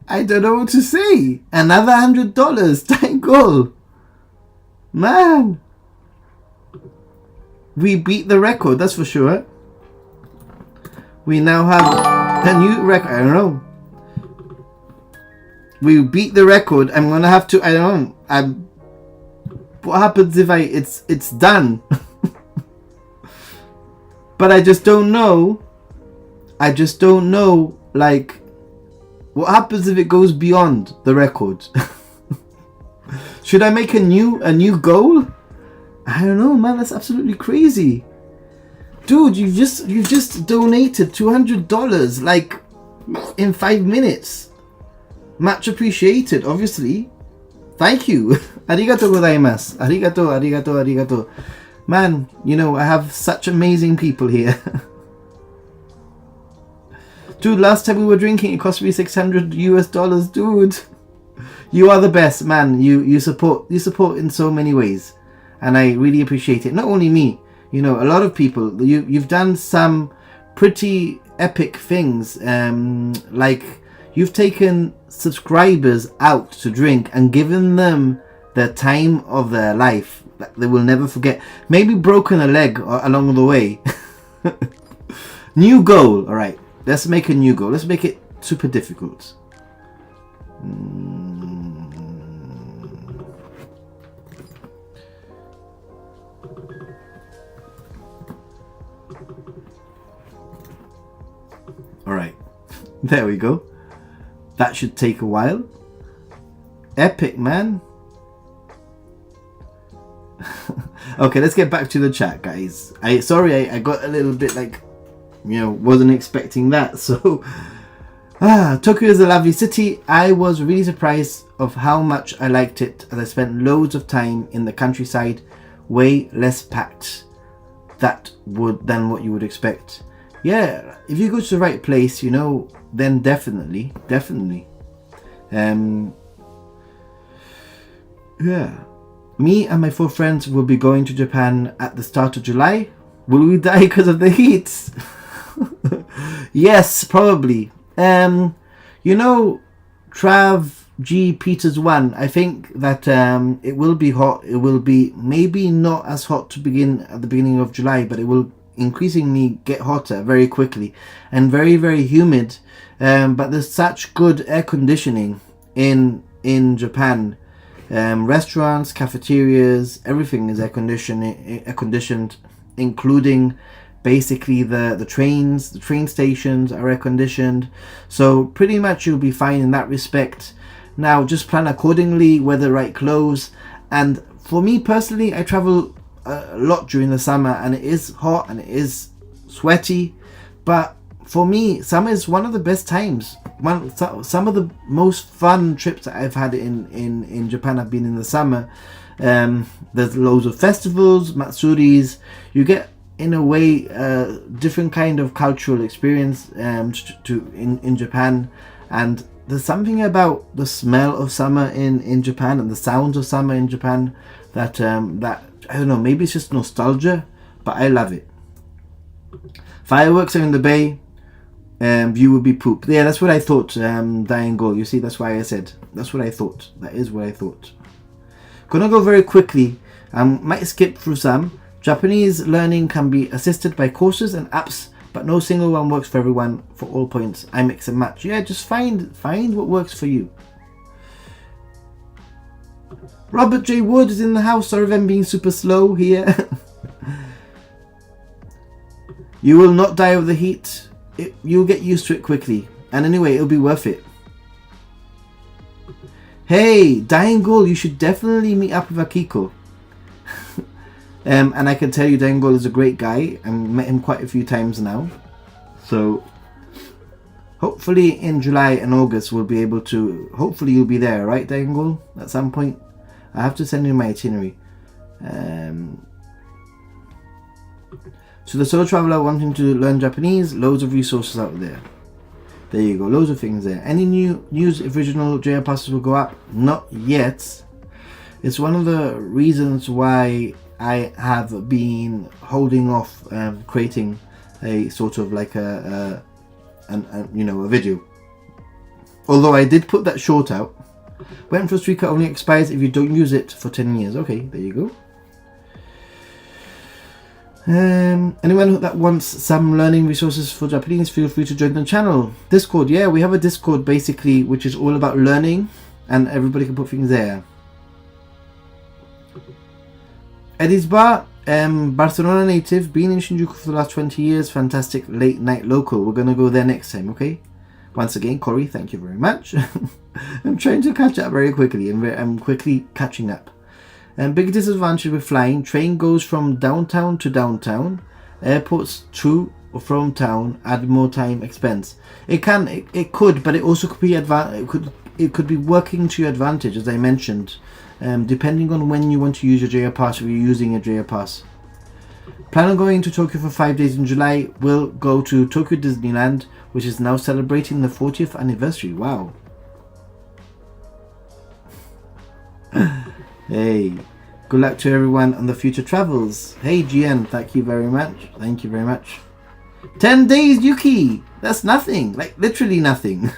I don't know what to say. Another $100. Thank God. Man. We beat the record, that's for sure. We now have a new record. I don't know. We beat the record. I'm gonna have to. I don't know. What happens if it's done? But I just don't know. Like, what happens if it goes beyond the record? Should I make a new goal? I don't know, man. That's absolutely crazy, dude. You've just donated $200 like in 5 minutes. Much appreciated, obviously. Thank you. Arigatou gozaimasu. Arigato. Man, you know, I have such amazing people here. Dude, last time we were drinking, it cost me $600 dude. You are the best, man. You support in so many ways, and I really appreciate it. Not only me, you know, a lot of people. You've done some pretty epic things, like you've taken subscribers out to drink and given them the time of their life that they will never forget. Maybe broken a leg along the way. New goal. All right. Let's make a new goal. Let's make it super difficult. Alright. There we go. That should take a while. Epic, man. Okay, let's get back to the chat, guys. Sorry, I got a little bit like, you know, wasn't expecting that. So, Tokyo is a lovely city. I was really surprised of how much I liked it, as I spent loads of time in the countryside, way less packed than what you would expect. Yeah, if you go to the right place, you know, then definitely. Yeah. Me and my 4 friends will be going to Japan at the start of July. Will we die because of the heat? Yes, probably. You know, Trav G Peters 1, I think that it will be hot. It will be maybe not as hot at the beginning of July, but it will increasingly get hotter very quickly and very, very humid. But there's such good air conditioning in Japan. Restaurants, cafeterias, everything is air conditioned, including basically the trains. The train stations are air conditioned, so pretty much you'll be fine in that respect. Now just plan accordingly, wear the right clothes. And for me personally, I travel a lot during the summer, and it is hot and it is sweaty, but for me summer is one of the best times. Some of the most fun trips that I've had in Japan have been in the summer. There's loads of festivals, matsuris. You get, in a way, different kind of cultural experience in Japan. And there's something about the smell of summer in Japan and the sounds of summer in Japan that I don't know, maybe it's just nostalgia, but I love it. Fireworks are in the bay. view would be poop. Yeah, that's what I thought, Dying Goal. You see, that's why I said. That's what I thought. That is what I thought. Gonna go very quickly. Might skip through some. Japanese learning can be assisted by courses and apps, but no single one works for everyone for all points. I mix and match. Yeah, just find what works for you. Robert J. Wood is in the house. Sorry if I'm being super slow here. You will not die of the heat. You'll get used to it quickly. And anyway, it'll be worth it. Hey, Dying Goal, you should definitely meet up with Akiko. And I can tell you Dying Goal is a great guy. I've met him quite a few times now. So, hopefully in July and August we'll be able to... Hopefully you'll be there, right, Dying Goal? At some point. I have to send you my itinerary. So the solo traveler wanting to learn Japanese, loads of resources out there. There you go, loads of things there. Any new news if original JR passes will go up? Not yet. It's one of the reasons why I have been holding off creating a sort of like a video. Although I did put that short out. Went for Streaker only expires if you don't use it for 10 years. Okay, there you go. Anyone that wants some learning resources for Japanese, feel free to join the channel. Discord, yeah, we have a Discord basically which is all about learning, and everybody can put things there. Eddie's Bar, Barcelona native, been in Shinjuku for the last 20 years, fantastic late night local. We're gonna go there next time, okay? Once again, Corey, thank you very much. I'm trying to catch up very quickly, and I'm quickly catching up. Big disadvantage with flying. Train goes from downtown to downtown. Airports to or from town. Add more time, expense. It could, but it also could be it could be working to your advantage, as I mentioned, depending on when you want to use your JR Pass. If you're using a JR Pass. Plan on going to Tokyo for 5 days in July. We'll go to Tokyo Disneyland, which is now celebrating the 40th anniversary. Wow. Hey, good luck to everyone on the future travels. Hey GN, thank you very much. Thank you very much. 10 days, Yuki. That's nothing. Like literally nothing.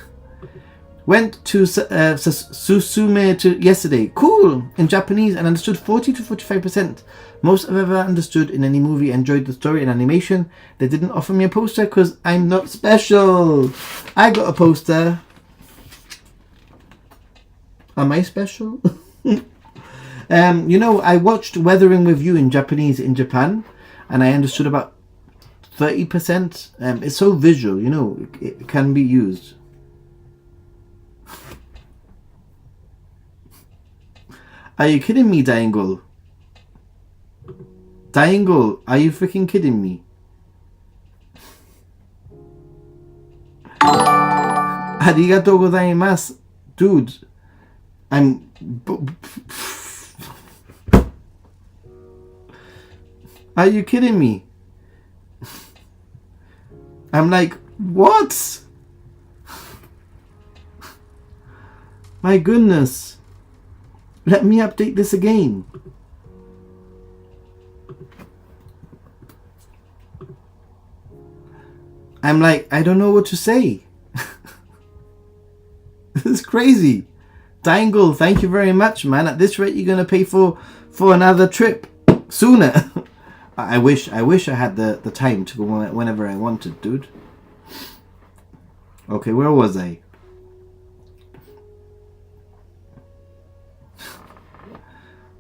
Went to Susume yesterday. Cool. In Japanese and understood 40 to 45%. Most I've ever understood in any movie. Enjoyed the story and animation. They didn't offer me a poster because I'm not special. I got a poster. Am I special? I watched Weathering with You in Japanese in Japan, and I understood about 30%. It's so visual, it can be used. Are you kidding me, Dying Goal? Dying Goal, are you freaking kidding me? Arigatou gozaimasu. Dude, are you kidding me? I'm like, what? My goodness. Let me update this again. I'm like, I don't know what to say. This is crazy. Dying Goal, thank you very much, man. At this rate, you're going to pay for another trip sooner. I wish I had the time to go whenever I wanted, dude. Okay, where was I?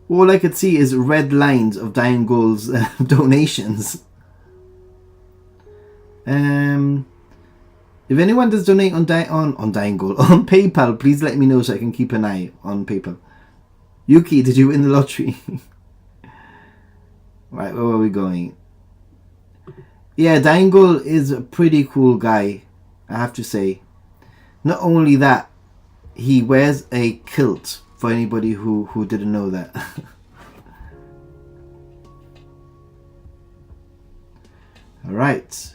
All I could see is red lines of Dying Goal's donations. If anyone does donate on Dying Goal on PayPal, please let me know so I can keep an eye on PayPal. Yuki, did you win the lottery? Right, where were we going? Yeah, Dying Goal is a pretty cool guy, I have to say. Not only that, he wears a kilt, for anybody who didn't know that. Alright.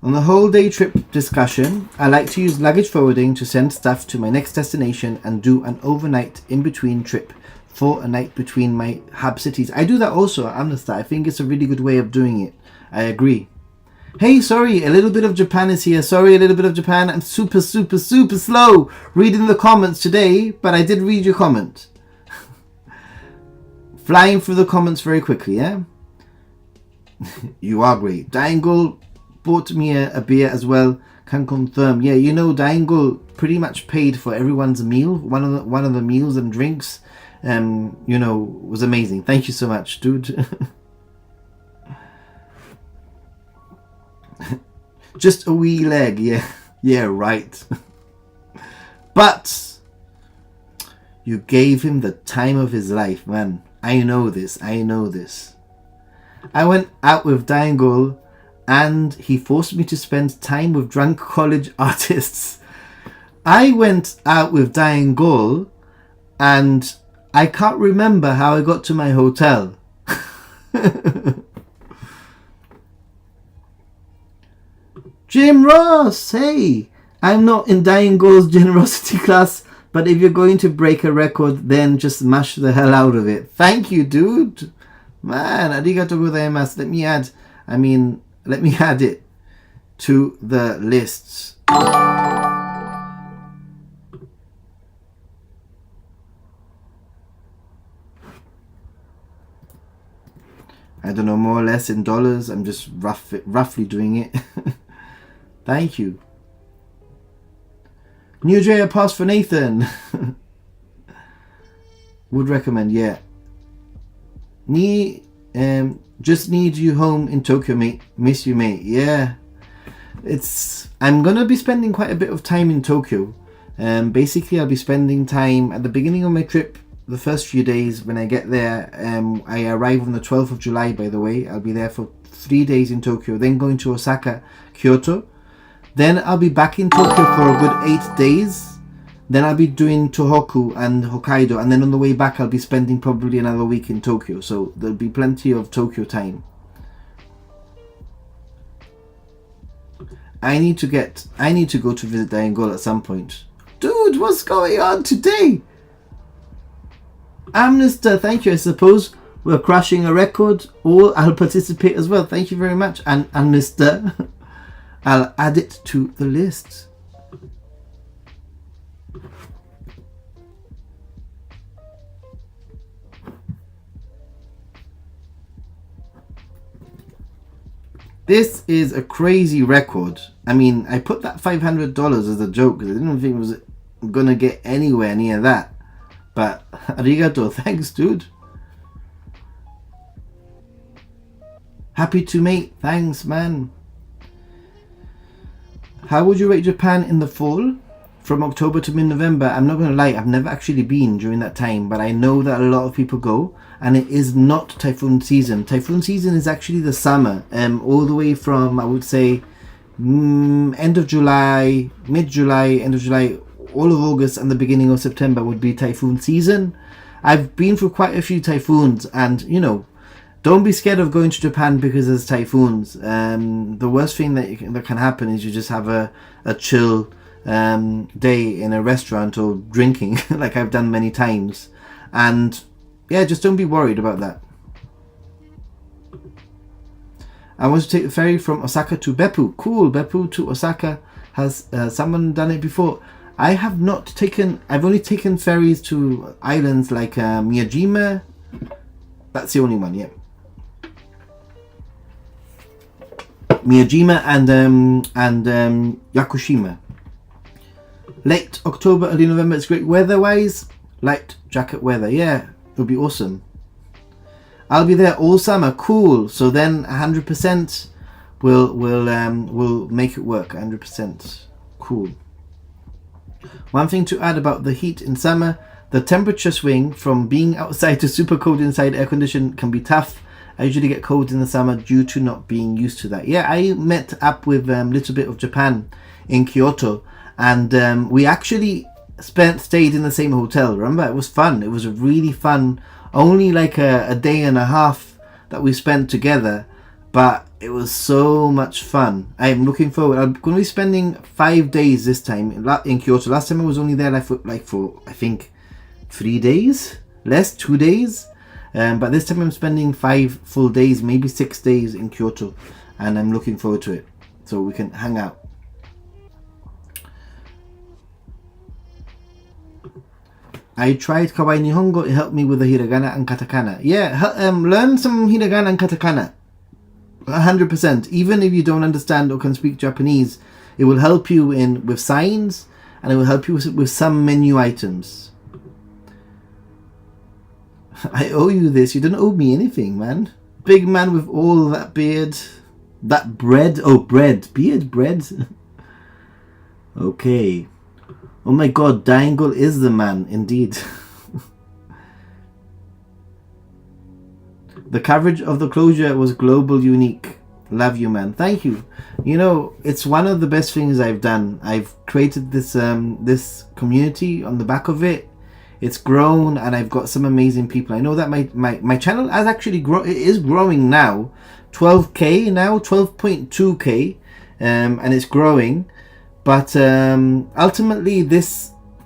On the whole day trip discussion, I like to use luggage forwarding to send stuff to my next destination and do an overnight in-between trip for a night between my hub cities. I do that also, I understand. I think it's a really good way of doing it. I agree. Hey, sorry, a little bit of Japan is here. Sorry, a little bit of Japan. I'm super slow reading the comments today, but I did read your comment. Flying through the comments very quickly, yeah? You are great. Dangle bought me a beer as well. Can confirm. Yeah, you know, Dangle pretty much paid for everyone's meal. One of the meals and drinks, you know, was amazing. Thank you so much, dude. Just a wee leg, yeah. Yeah, right. But you gave him the time of his life, man. I know this. I went out with Dangle and he forced me to spend time with drunk college artists. I went out with Dangle and I can't remember how I got to my hotel. Jim Ross, hey! I'm not in Dangle's generosity class, but if you're going to break a record, then just smash the hell out of it. Thank you, dude. Man, arigato gozaimasu. Let me add it to the lists. I don't know, more or less in dollars. I'm just roughly doing it. Thank you. New Drea pass for Nathan. Would recommend, yeah. Just need you home in Tokyo, mate. Miss you, mate. Yeah. I'm gonna be spending quite a bit of time in Tokyo. Basically, I'll be spending time at the beginning of my trip. The first few days when I get there, I arrive on the 12th of July, by the way. I'll be there for 3 days in Tokyo, then going to Osaka, Kyoto. Then I'll be back in Tokyo for a good 8 days. Then I'll be doing Tohoku and Hokkaido. And then on the way back, I'll be spending probably another week in Tokyo. So there'll be plenty of Tokyo time. I need to go to visit Dayangola at some point. Dude, what's going on today? Amnesty, thank you. I suppose we're crushing a record. Or I'll participate as well. Thank you very much. And Amnesty. I'll add it to the list. This is a crazy record. I mean, I put that $500 as a joke because I didn't think it was gonna get anywhere near that. But arigato, thanks, dude. Happy to mate, thanks, man. How would you rate Japan in the fall? From October to mid-November? I'm not going to lie, I've never actually been during that time, but I know that a lot of people go, and it is not typhoon season. Typhoon season is actually the summer, all the way from, I would say, end of July, mid-July, end of July, all of August and the beginning of September would be typhoon season. I've been through quite a few typhoons, and, you know, don't be scared of going to Japan because there's typhoons. The worst thing that can happen is you just have a chill day in a restaurant or drinking, like I've done many times. And yeah, just don't be worried about that. I want to take the ferry from Osaka to Beppu. Cool, Beppu to Osaka. Has someone done it before? I have not taken. I've only taken ferries to islands like Miyajima. That's the only one, yeah. Miyajima and Yakushima. Late October, early November. It's great weather-wise. Light jacket weather. Yeah, it'll be awesome. I'll be there all summer. Cool. So then 100% we'll make it work. 100%. Cool. One thing to add about the heat in summer: the temperature swing from being outside to super cold inside air conditioned can be tough. I usually get cold in the summer due to not being used to that. Yeah, I met up with Little Bit of Japan in Kyoto, and we actually stayed in the same hotel. Remember, it was fun. It was a really fun, only like a day and a half that we spent together, but it was so much fun. I'm looking forward. I'm going to be spending 5 days this time in Kyoto. Last time I was only there like for I think 3 days, less 2 days. But this time I'm spending 5 full days, maybe 6 days in Kyoto. and I'm looking forward to it. So we can hang out. I tried Kawaii Nihongo. It helped me with the hiragana and katakana. Yeah, learn some hiragana and katakana. 100%. Even if you don't understand or can speak Japanese, it will help you with signs, and it will help you with some menu items. I owe you this. You don't owe me anything, man. Big man with all that beard. That bread. Oh, bread. Beard, bread. Okay. Oh my god, Dangle is the man, indeed. The coverage of the closure was global, unique. Love you, man. Thank you. You know, it's one of the best things I've done. I've created this this community on the back of it. It's grown, and I've got some amazing people. I know that my channel has actually it is growing now. 12k now, 12.2k, and it's growing. But ultimately,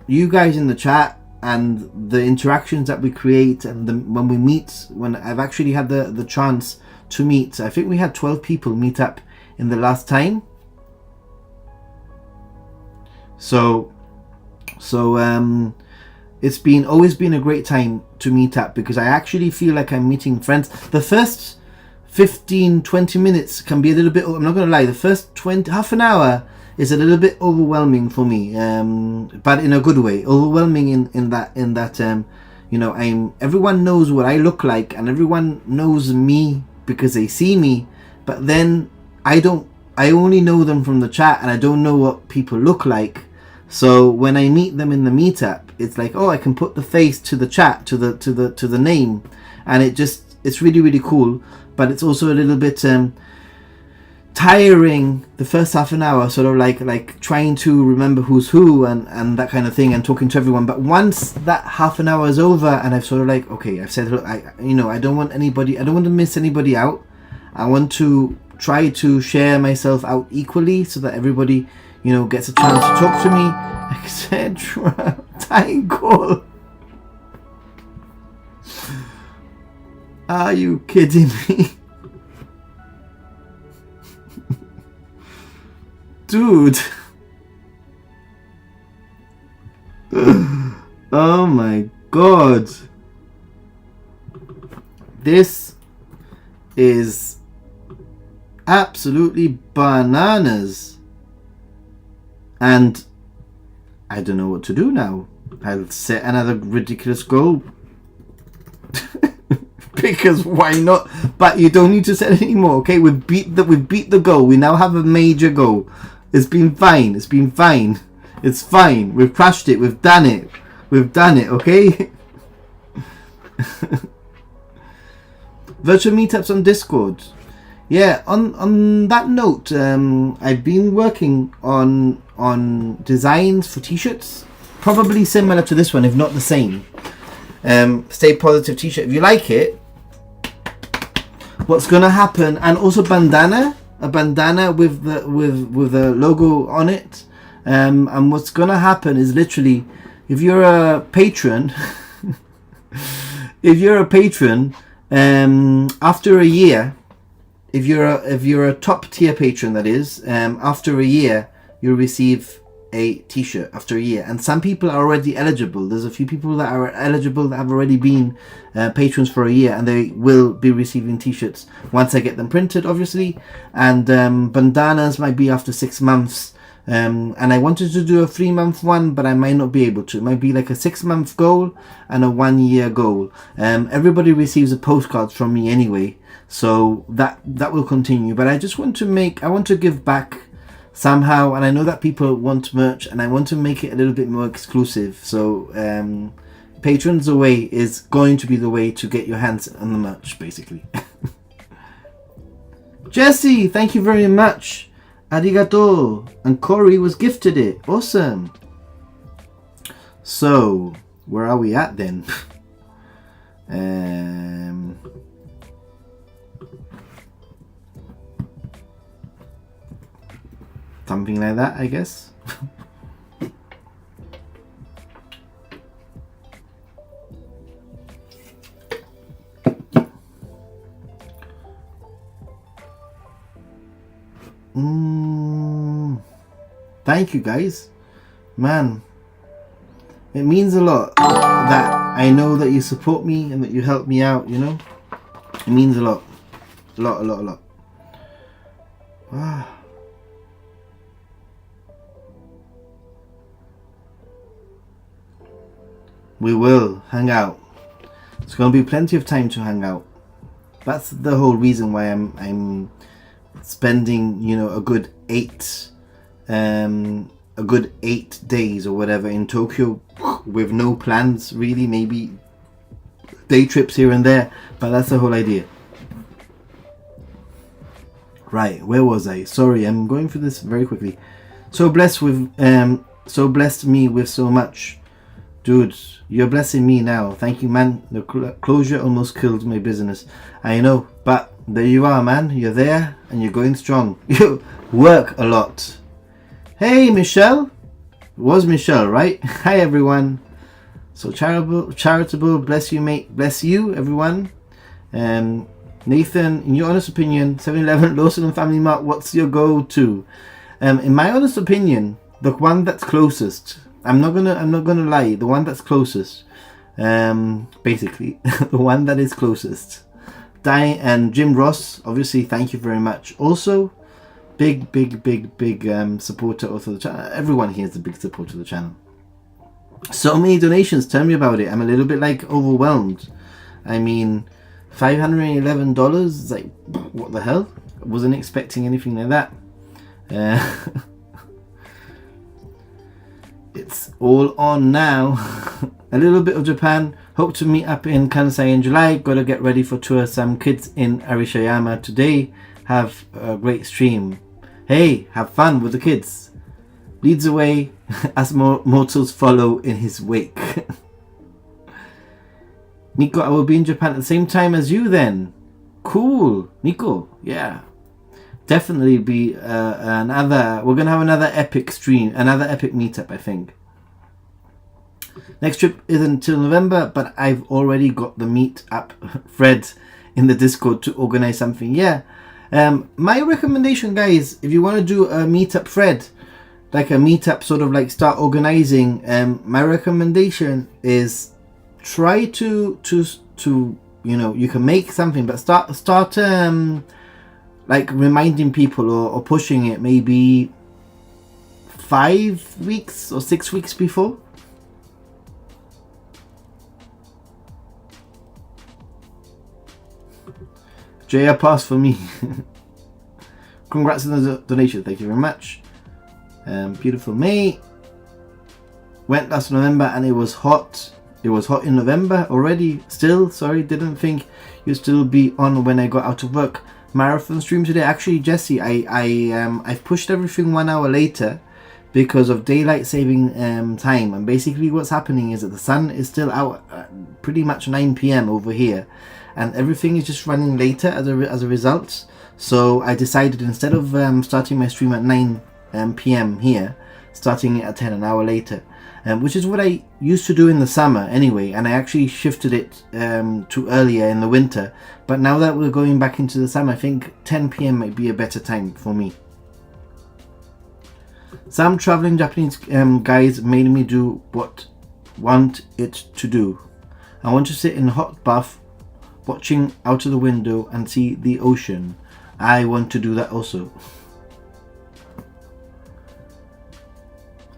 you guys in the chat and the interactions that we create, and when we meet, when I've actually had the chance to meet, I think we had 12 people meet up in the last time. So it's always been a great time to meet up, because I actually feel like I'm meeting friends. The first 15-20 minutes can be a little bit, I'm not gonna lie, the first half an hour is a little bit overwhelming for me, but in a good way. Overwhelming in that you know, everyone knows what I look like, and everyone knows me because they see me, but then I only know them from the chat, and I don't know what people look like. So when I meet them in the meetup, it's like, oh, I can put the face to the chat, to the name, and it's really, really cool. But it's also a little bit tiring the first half an hour, sort of like trying to remember who's who and that kind of thing, and talking to everyone. But once that half an hour is over, and I've sort of like, okay, I've said, look, I don't want to miss anybody out. I want to try to share myself out equally, so that everybody, you know, gets a chance to talk to me, etc. Tangle. Are you kidding me? Dude. Oh my god. This is absolutely bananas. And I don't know what to do now. I'll set another ridiculous goal. Because why not? But you don't need to set it anymore, okay? We've beat the goal. We now have a major goal. It's been fine. It's been fine. It's fine. We've crushed it. We've done it. We've done it, okay? Virtual meetups on Discord. Yeah, on that note, I've been working on designs for t-shirts. Probably similar to this one, if not the same. Stay positive t-shirt. If you like it, what's gonna happen, and also a bandana with the logo on it, and what's gonna happen is, literally, if you're a patron after a year, if you're a top tier patron, that is, after a year you'll receive a t-shirt after a year. And some people are already eligible. There's a few people that are eligible that have already been patrons for a year, and they will be receiving t-shirts once I get them printed, obviously. And bandanas might be after 6 months, and I wanted to do a 3-month one, but I might not be able to. It might be like a 6-month goal and a 1-year goal. Everybody receives a postcard from me anyway, so that will continue. But I just want to give back somehow, and I know that people want merch, and I want to make it a little bit more exclusive. So Patrons Away is going to be the way to get your hands on the merch, basically. Jesse, thank you very much. Arigato. And Corey was gifted it. Awesome. So where are we at then? Something like that, I guess. Thank you guys. Man, it means a lot that I know that you support me and that you help me out, you know? It means a lot. A lot. Ah. We will hang out. It's going to be plenty of time to hang out. That's the whole reason why I'm spending, you know, a good 8 days or whatever in Tokyo with no plans really, maybe day trips here and there, but that's the whole idea. Right, where was I? Sorry, I'm going through this very quickly. So blessed me with so much. Dude, you're blessing me now. Thank you, man. The closure almost killed my business. I know, but there you are, man. You're there and you're going strong. You work a lot. Hey, Michelle. It was Michelle, right? Hi, everyone. So charitable. Bless you, mate. Bless you, everyone. Nathan, in your honest opinion, 7-Eleven, Lawson and Family Mart, what's your go-to? In my honest opinion, the one that's closest. I'm not gonna lie. The one that's closest, basically, the one that is closest. And Jim Ross, obviously, thank you very much. Also, big supporter of the channel. Everyone here is a big supporter of the channel. So many donations. Tell me about it. I'm a little bit like overwhelmed. I mean, $511. Like, what the hell? I wasn't expecting anything like that. It's all on now. A little bit of Japan. Hope to meet up in Kansai in July. Gotta get ready for tour. Some kids in Arishiyama today. Have a great stream. Hey, have fun with the kids. Leads away as mortals follow in his wake. Nico, I will be in Japan at the same time as you then. Cool. Nico, yeah. Definitely be we're gonna have another epic stream, another epic meetup, I think. Next trip isn't until November, but I've already got the meetup thread in the Discord to organize something. Yeah. My recommendation, guys, if you want to do a meetup thread, like a meetup sort of like start organizing, my recommendation is try to you know, you can make something, but start like reminding people or pushing it maybe 5 weeks or 6 weeks before. JR pass for me. Congrats on the donation. Thank you very much. Beautiful mate. Went last November and it was hot. It was hot in November already. Still, sorry, didn't think you'd still be on when I got out of work. Marathon stream today. Actually, Jesse, I've pushed everything 1 hour later because of daylight saving time. And basically what's happening is that the sun is still out at pretty much 9 p.m. over here. And everything is just running later as a result. So I decided instead of starting my stream at 9 p.m. here, starting it at 10, an hour later. Which is what I used to do in the summer anyway, and I actually shifted it to earlier in the winter. But now that we're going back into the summer, I think 10 p.m. might be a better time for me. Some traveling Japanese guys made me do what want it to do. I want to sit in a hot bath, watching out of the window and see the ocean. I want to do that also.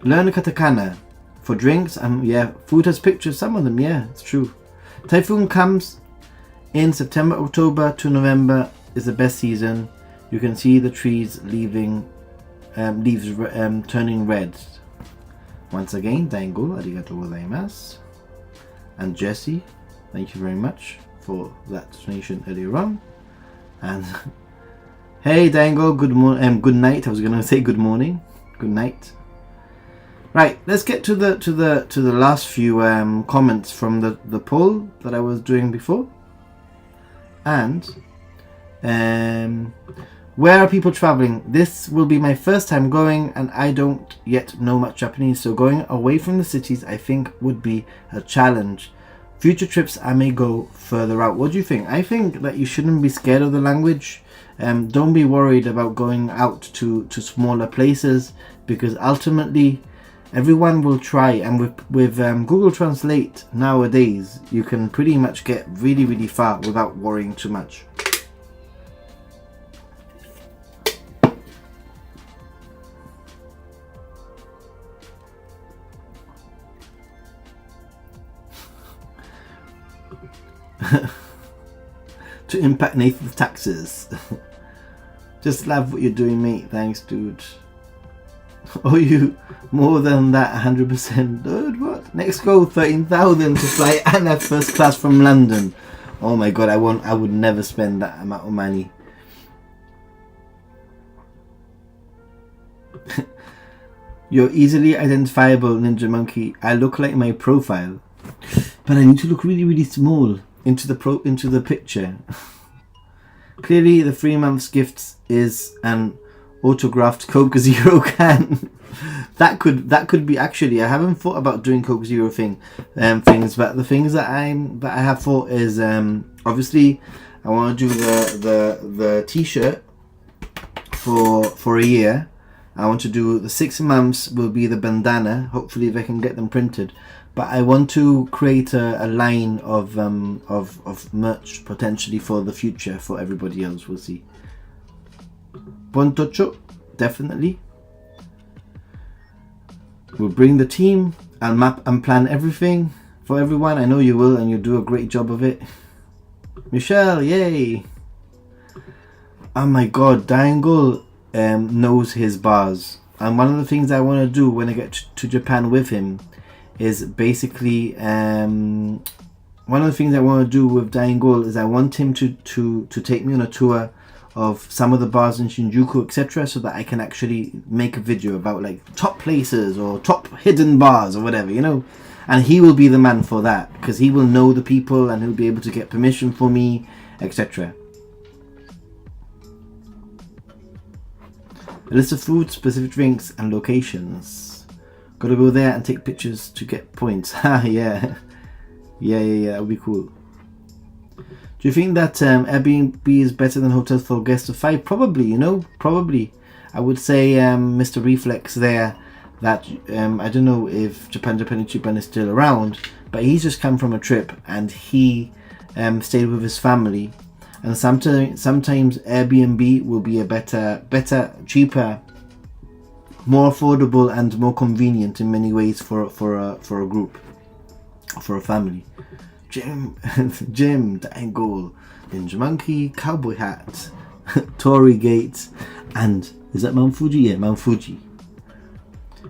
Learn katakana. For drinks, yeah, food has pictures, some of them, yeah, it's true. Typhoon comes in September, October to November is the best season. You can see the trees leaves turning red. Once again, Dango, arigatou gozaimasu. And Jesse, thank you very much for that donation earlier on. And hey, Dango, good night. I was gonna say good morning, good night. Right, let's get to the last few comments from the poll that I was doing before. And where are people traveling? This will be my first time going, and I don't yet know much Japanese, so going away from the cities I think would be a challenge. Future trips I may go further out. What do you think? I think that you shouldn't be scared of the language. Don't be worried about going out to smaller places. because ultimately everyone will try, and with Google Translate nowadays you can pretty much get really far without worrying too much. To impact Nathan's taxes. Just love what you're doing, mate. Thanks, dude. Oh, you more than that, 100%. Dude, what? Next goal, 13,000 to fly Anna first class from London. Oh my god, I would never spend that amount of money. You're easily identifiable, Ninja Monkey. I look like my profile, but I need to look really small into the picture. Clearly, the 3 months gifts is an autographed Coke Zero can. that could be, actually. I haven't thought about doing Coke Zero things, but the things that I have thought is obviously I want to do the T-shirt for a year. I want to do the 6 months will be the bandana. Hopefully, if I can get them printed. But I want to create a line of merch potentially for the future for everybody else. We'll see. Bon Tocho, definitely. We'll bring the team and map and plan everything for everyone. I know you will, and you'll do a great job of it. Michelle, yay! Oh my god, Dangle knows his bars. And one of the things I want to do when I get to Japan with him is basically one of the things I want to do with Dangle is I want him to take me on a tour of some of the bars in Shinjuku, etc., so that I can actually make a video about like top places or top hidden bars or whatever, you know. And he will be the man for that, because he will know the people and he'll be able to get permission for me, etc. A list of food, specific drinks and locations. Gotta go there and take pictures to get points. Yeah, that would be cool. Do you think that Airbnb is better than hotels for guests of 5? Probably, you know, probably. I would say Mr. Reflex there, that I don't know if Japan is still around, but he's just come from a trip and he stayed with his family. And sometimes Airbnb will be a better, cheaper, more affordable and more convenient in many ways for a group, for a family. Jim, Dangle, Ninja Monkey, Cowboy Hat, Tory Gate, and is that Mount Fuji? Yeah, Mount Fuji.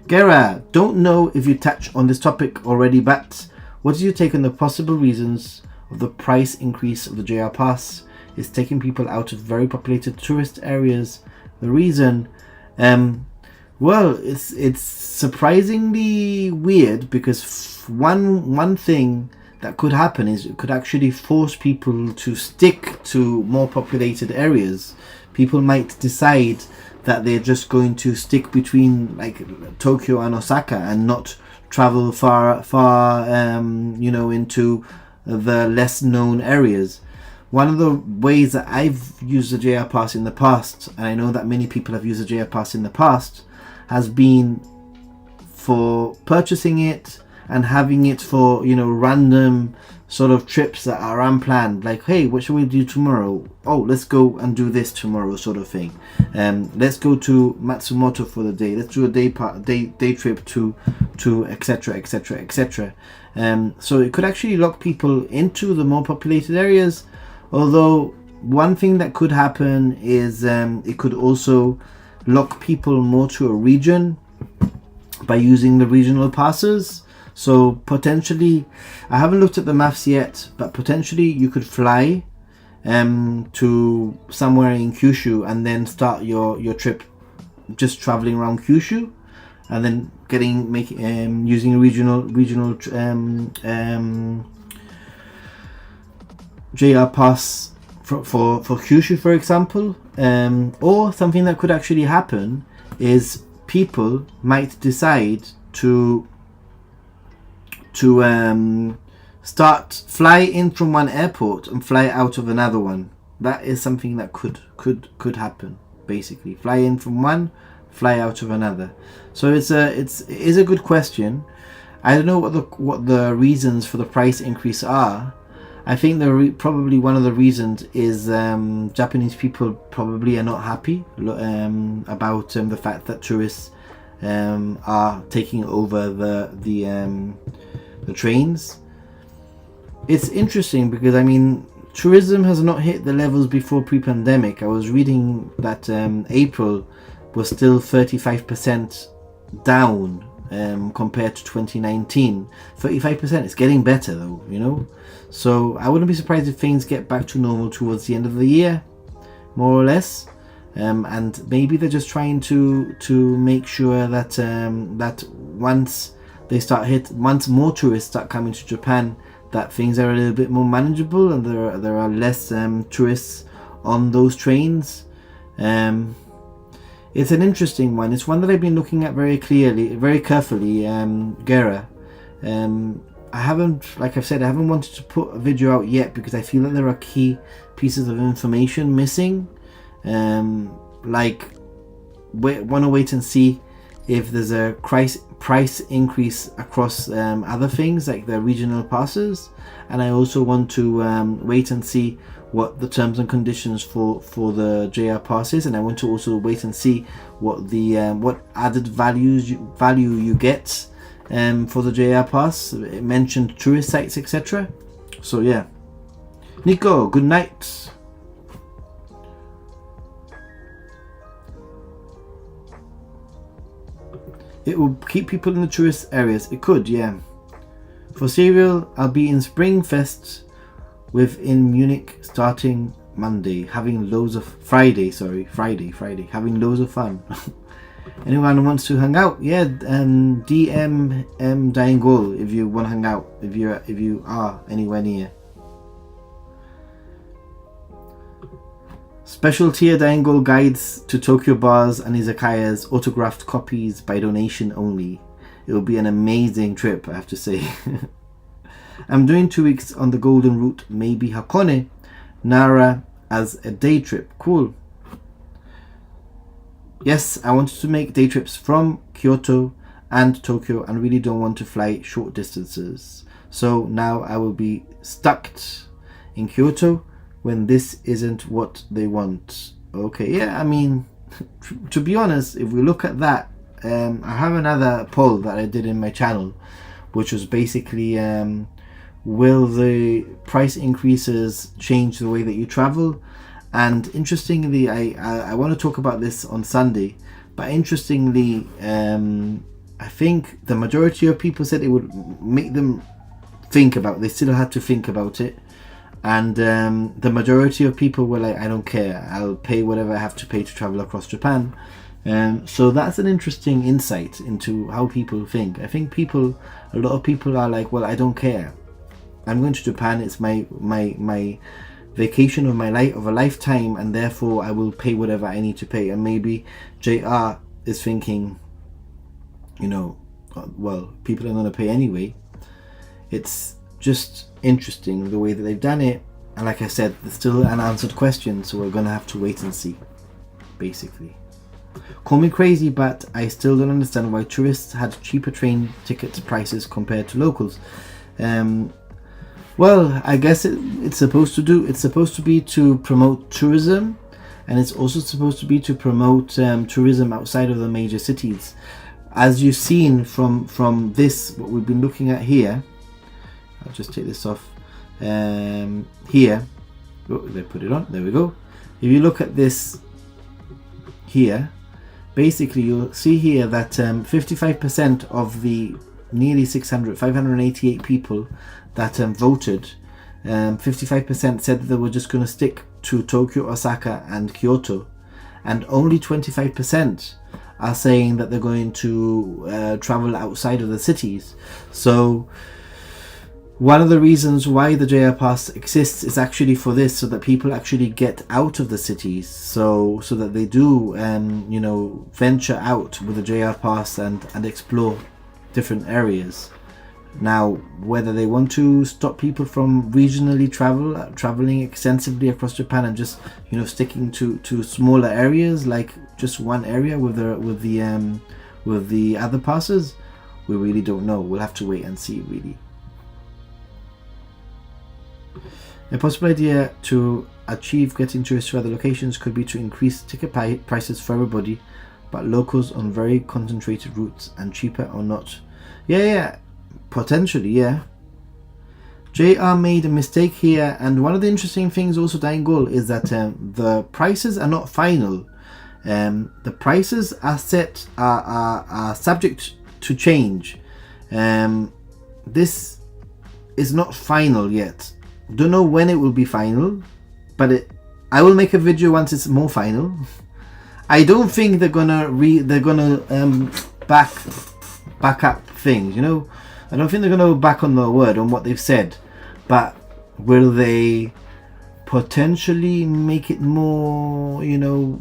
Gera, don't know if you touched on this topic already, but what is your take on the possible reasons of the price increase of the JR Pass? Is taking people out of very populated tourist areas the reason? Well, it's surprisingly weird, because one thing that could happen is it could actually force people to stick to more populated areas. People might decide that they're just going to stick between like Tokyo and Osaka and not travel far you know, into the less known areas. One of the ways that I've used the JR Pass in the past, and I know that many people have used the JR Pass in the past, has been for purchasing it and having it for, you know, random sort of trips that are unplanned, like, hey, what should we do tomorrow? Oh, let's go and do this tomorrow, sort of thing. Let's go to Matsumoto for the day. Let's do a day trip to etc, etc, etc. So it could actually lock people into the more populated areas. Although one thing that could happen is it could also lock people more to a region by using the regional passes. So potentially, I haven't looked at the maths yet, but potentially you could fly to somewhere in Kyushu and then start your trip just traveling around Kyushu, and then using regional JR Pass for Kyushu, for example. Or something that could actually happen is people might decide to fly in from one airport and fly out of another one. That is something that could happen. Basically, fly in from one, fly out of another? So it is a good question. I don't know what the reasons for the price increase are. I think probably one of the reasons is Japanese people probably are not happy about the fact that tourists are taking over the trains. It's interesting because, I mean, tourism has not hit the levels before pre-pandemic. I was reading that April was still 35% down compared to 2019. 35%. It's getting better though, you know. So I wouldn't be surprised if things get back to normal towards the end of the year, more or less. And maybe they're just trying to make sure that that once more tourists start coming to Japan, that things are a little bit more manageable and there are less tourists on those trains. It's an interesting one. It's one that I've been looking at very carefully, Gera. I haven't, like I've said, I haven't wanted to put a video out yet because I feel that there are key pieces of information missing. Want to wait and see if there's a price increase across other things like the regional passes, and I also want to wait and see what the terms and conditions for the JR passes, and I want to also wait and see what the what added value you get for the JR pass. It mentioned tourist sites, etc. So yeah, Nico, good night. It will keep people in the tourist areas. It could, yeah. For cereal, I'll be in Spring Fest in Munich starting Monday, having loads of Friday, having loads of fun. Anyone who wants to hang out, yeah, DM Diangol if you want to hang out, if you are anywhere near. Special tier Diangol guides to Tokyo bars and izakayas, autographed copies by donation only. It will be an amazing trip, I have to say. I'm doing 2 weeks on the Golden Route, maybe Hakone, Nara as a day trip. Cool. Yes, I wanted to make day trips from Kyoto and Tokyo and really don't want to fly short distances. So now I will be stuck in Kyoto when this isn't what they want. Okay, yeah, I mean, to be honest, if we look at that, I have another poll that I did in my channel, which was basically, will the price increases change the way that you travel? And interestingly, I want to talk about this on Sunday, but interestingly, I think the majority of people said it would make them think about it. They still had to think about it. And the majority of people were like, I don't care, I'll pay whatever I have to pay to travel across Japan. So that's an interesting insight into how people think. I think a lot of people are like, well, I don't care. I'm going to Japan, it's my vacation of a lifetime, and therefore I will pay whatever I need to pay. And maybe JR is thinking, you know, well, people are going to pay anyway. It's just interesting the way that they've done it, and like I said, there's still an unanswered question, so we're going to have to wait and see, basically. Call me crazy, but I still don't understand why tourists had cheaper train ticket prices compared to locals. Well, I guess it's supposed to be to promote tourism, and it's also supposed to be to promote tourism outside of the major cities. As you've seen from this, what we've been looking at here, I'll just take this off here. Oh, they put it on, there we go. If you look at this here, basically you'll see here that 55% of the nearly 588 people that voted, 55% said that they were just going to stick to Tokyo, Osaka and Kyoto, and only 25% are saying that they're going to travel outside of the cities. So one of the reasons why the JR Pass exists is actually for this, so that people actually get out of the cities, so that they do you know, venture out with the JR Pass and explore different areas. Now, whether they want to stop people from regionally traveling extensively across Japan and just, you know, sticking to smaller areas, like just one area with the other passes, we really don't know. We'll have to wait and see, really. A possible idea to achieve getting tourists to other locations could be to increase ticket prices for everybody, but locals on very concentrated routes, and cheaper or not. Yeah, potentially, yeah. JR made a mistake here, and one of the interesting things also, Daingol, is that the prices are not final. The prices are set, are subject to change. This is not final yet. Don't know when it will be final, but I will make a video once it's more final. I don't think they're gonna back up things, you know. I don't think they're gonna go back on their word on what they've said, but will they potentially make it more, you know,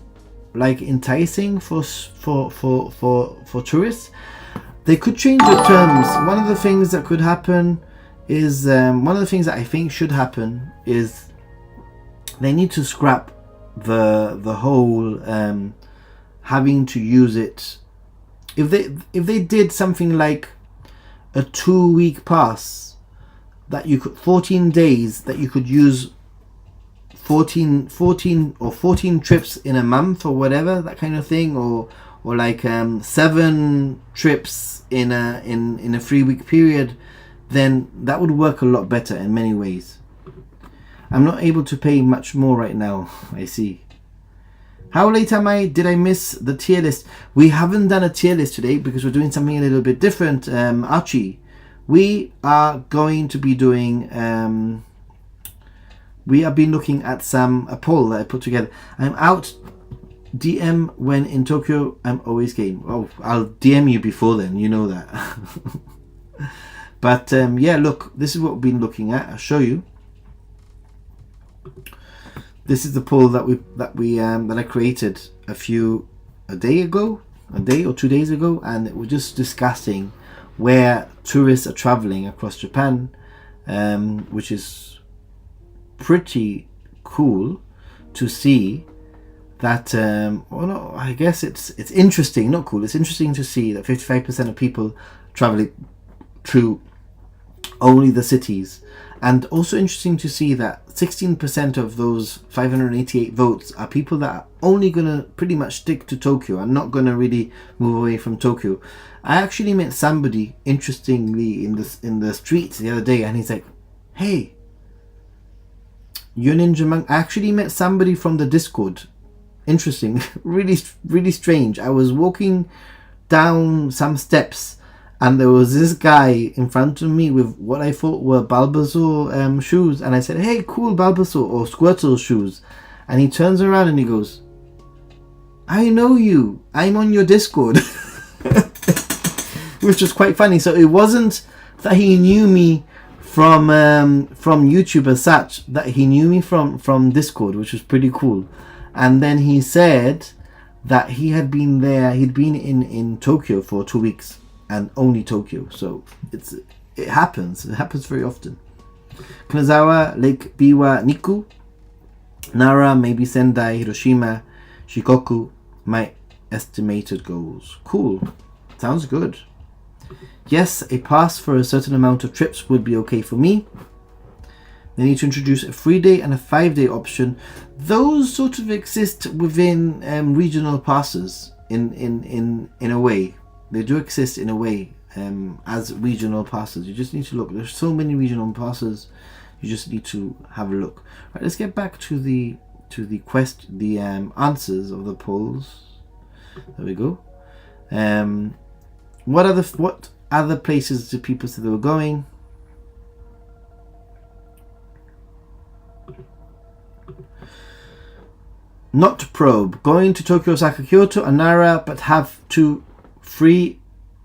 like enticing for tourists? They could change the terms. One of the things that could happen is one of the things that I think should happen is they need to scrap the whole having to use it. If they did something like a 2-week pass that you could 14 days that you could use 14 trips in a month or whatever, that kind of thing, or like 7 trips in a 3-week period, then that would work a lot better in many ways. I'm not able to pay much more right now. I see. How late am I? Did I miss the tier list? We haven't done a tier list today because we're doing something a little bit different. Archie, we are going to be doing we have been looking at a poll that I put together. I'm out. DM when in Tokyo. I'm always game. Oh, I'll DM you before then, you know that. But yeah, look, this is what we've been looking at. I'll show you. This is the poll that I created a day or 2 days ago, and we're just discussing where tourists are traveling across Japan, which is pretty cool to see that. Well, no, I guess it's interesting, not cool. It's interesting to see that 55% of people traveling through only the cities. And also interesting to see that 16% of those 588 votes are people that are only going to pretty much stick to Tokyo and not going to really move away from Tokyo. I actually met somebody, interestingly, in the streets the other day, and he's like, hey, you're Ninja Monk. I actually met somebody from the Discord. Interesting. Really, really strange. I was walking down some steps, and there was this guy in front of me with what I thought were Bulbasaur shoes. And I said, hey, cool Bulbasaur or Squirtle shoes. And he turns around and he goes, I know you. I'm on your Discord. Which was quite funny. So it wasn't that he knew me from YouTube as such, that he knew me from Discord, which was pretty cool. And then he said that he had been there. He'd been in Tokyo for 2 weeks. And only Tokyo, so it happens. It happens very often. Kanazawa, Lake Biwa, Niku, Nara, maybe Sendai, Hiroshima, Shikoku. My estimated goals. Cool. Sounds good. Yes, a pass for a certain amount of trips would be okay for me. They need to introduce a 3-day and a 5-day option. Those sort of exist within regional passes in a way. They do exist in a way as regional passes. You just need to look. There's so many regional passes. You just need to have a look. Right, let's get back to the answers of the polls. There we go. What other places do people say they were going? Not to probe. Going to Tokyo, Osaka, Kyoto, and Nara, but have 3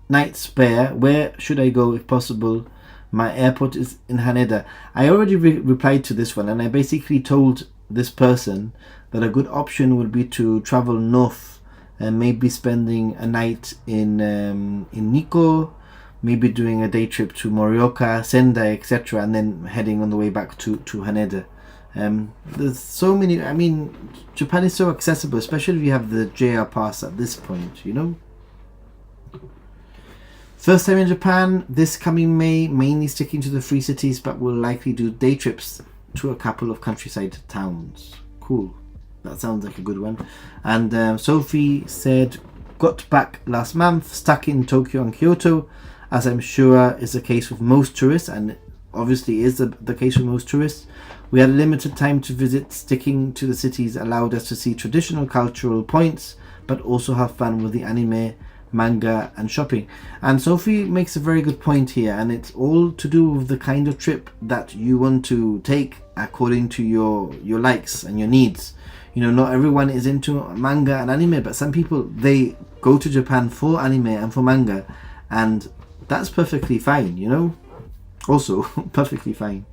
nights spare. Where should I go if possible? My airport is in Haneda. I already replied to this one, and I basically told this person that a good option would be to travel north and maybe spending a night in Nikko, maybe doing a day trip to Morioka, Sendai, etc., and then heading on the way back to Haneda. There's so many. I mean, Japan is so accessible, especially if you have the JR pass at this point, you know. First time in Japan this coming May, mainly sticking to the free cities, but will likely do day trips to a couple of countryside towns. Cool. That sounds like a good one. And Sophie said, got back last month, stuck in Tokyo and Kyoto, as I'm sure is the case with most tourists, and obviously is the case with most tourists. We had limited time to visit. Sticking to the cities allowed us to see traditional cultural points, but also have fun with the anime, manga and shopping. And Sophie makes a very good point here, and it's all to do with the kind of trip that you want to take according to your likes and your needs. You know, not everyone is into manga and anime, but some people, they go to Japan for anime and for manga, and that's perfectly fine, you know. Also perfectly fine.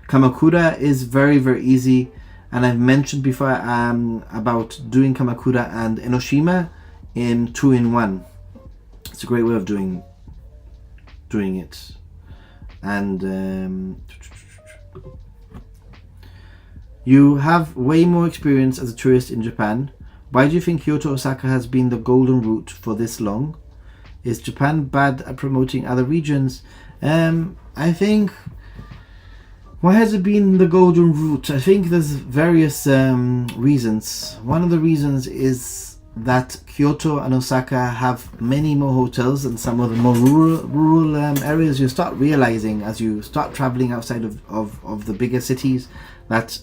Kamakura is very, very easy, and I've mentioned before about doing Kamakura and Enoshima in 2-in-1. It's a great way of doing it. And you have way more experience as a tourist in Japan. Why do you think Kyoto Osaka has been the golden route for this long? Is Japan bad at promoting other regions? I think, why has it been the golden route? I think there's various reasons. One of the reasons is that Kyoto and Osaka have many more hotels than some of the more rural areas. You start realizing as you start traveling outside of the bigger cities that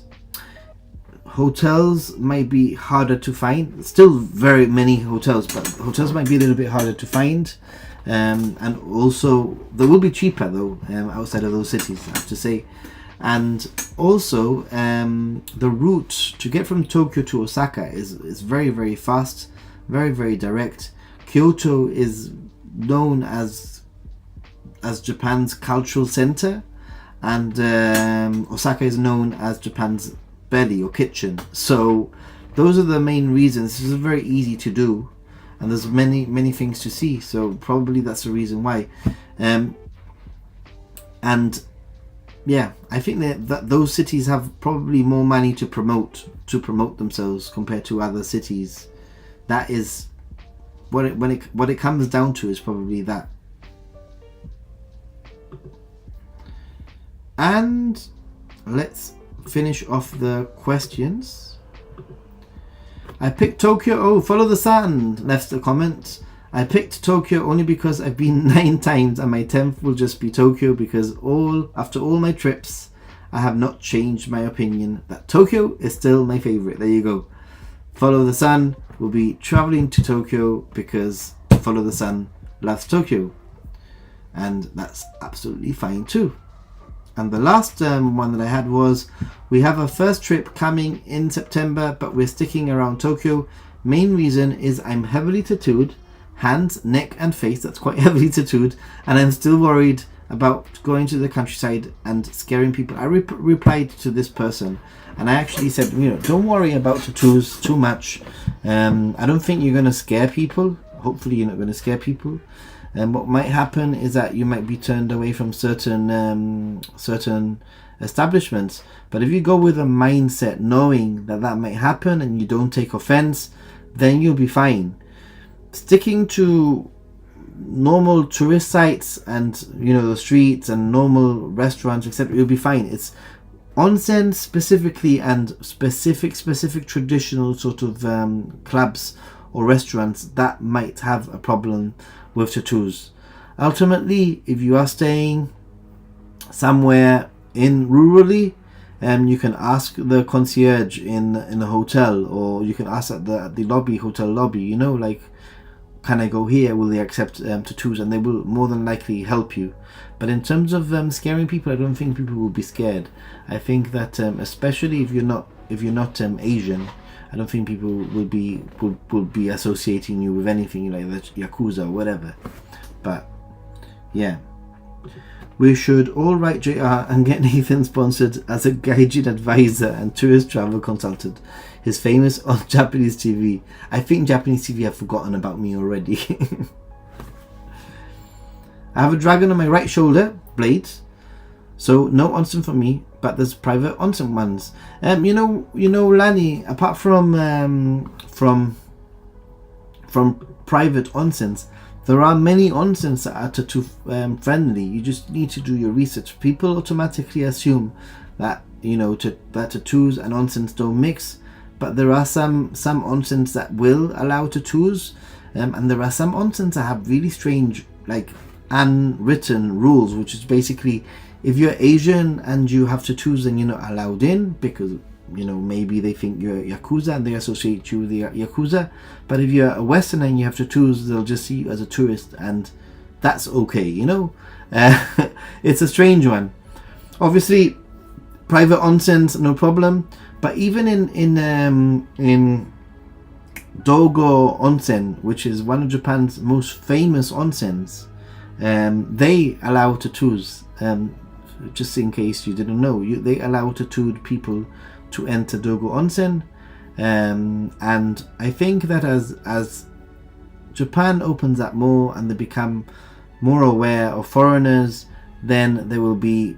hotels might be harder to find. Still very many hotels, but hotels might be a little bit harder to find. And also they will be cheaper though outside of those cities, I have to say. And also the route to get from Tokyo to Osaka is very, very fast, very, very direct. Kyoto is known as Japan's cultural center, and Osaka is known as Japan's belly or kitchen. So those are the main reasons. This is very easy to do, and there's many things to see, so probably that's the reason why. And yeah, I think that those cities have probably more money to promote themselves compared to other cities. That is what it comes down to, is probably that. And let's finish off the questions. I picked Tokyo. Oh, Follow the Sun left a comment. I picked Tokyo only because I've been 9 times and my 10th will just be Tokyo, because after all my trips I have not changed my opinion that Tokyo is still my favorite. There you go. Follow the Sun will be traveling to Tokyo because Follow the Sun loves Tokyo, and that's absolutely fine too. And the last one that I had was, we have a first trip coming in September, but we're sticking around Tokyo. Main reason is I'm heavily tattooed, hands, neck and face, that's quite heavily tattooed, and I'm still worried about going to the countryside and scaring people. I replied to this person, and I actually said, you know, don't worry about tattoos too much. I don't think you're going to scare people. Hopefully you're not going to scare people. And what might happen is that you might be turned away from certain establishments. But if you go with a mindset knowing that might happen and you don't take offense, then you'll be fine. Sticking to normal tourist sites and, you know, the streets and normal restaurants, etc., you'll be fine. It's onsen specifically and specific traditional sort of clubs or restaurants that might have a problem with tattoos. Ultimately, if you are staying somewhere in rurally, you can ask the concierge in the hotel, or you can ask at the lobby, hotel lobby, you know, like, can I go here? Will they accept tattoos? And they will more than likely help you. But in terms of scaring people, I don't think people will be scared. I think that especially if you're not Asian, I don't think people will be associating you with anything like that, Yakuza or whatever. But yeah, we should all write JR and get Nathan sponsored as a gaijin advisor and tourist travel consultant. He's famous on Japanese TV. I think Japanese TV have forgotten about me already. I have a dragon on my right shoulder blade, so no onsen for me, but there's private onsen ones. You know, Lani, apart from private onsens, there are many onsens that are tattoo friendly. You just need to do your research. People automatically assume that, you know, that tattoos and onsens don't mix, but there are some onsens that will allow tattoos, and there are some onsens that have really strange, like, unwritten rules, which is basically, if you're Asian and you have tattoos, then you're not allowed in, because, you know, maybe they think you're Yakuza and they associate you with the Yakuza. But if you're a Westerner and you have tattoos, they'll just see you as a tourist, and that's okay, you know. It's a strange one. Obviously, private onsens, no problem. But even in Dogo Onsen, which is one of Japan's most famous onsens, they allow tattoos. Just in case you didn't know, they allow tattooed people to enter Dogo Onsen, and I think that as Japan opens up more and they become more aware of foreigners, then there will be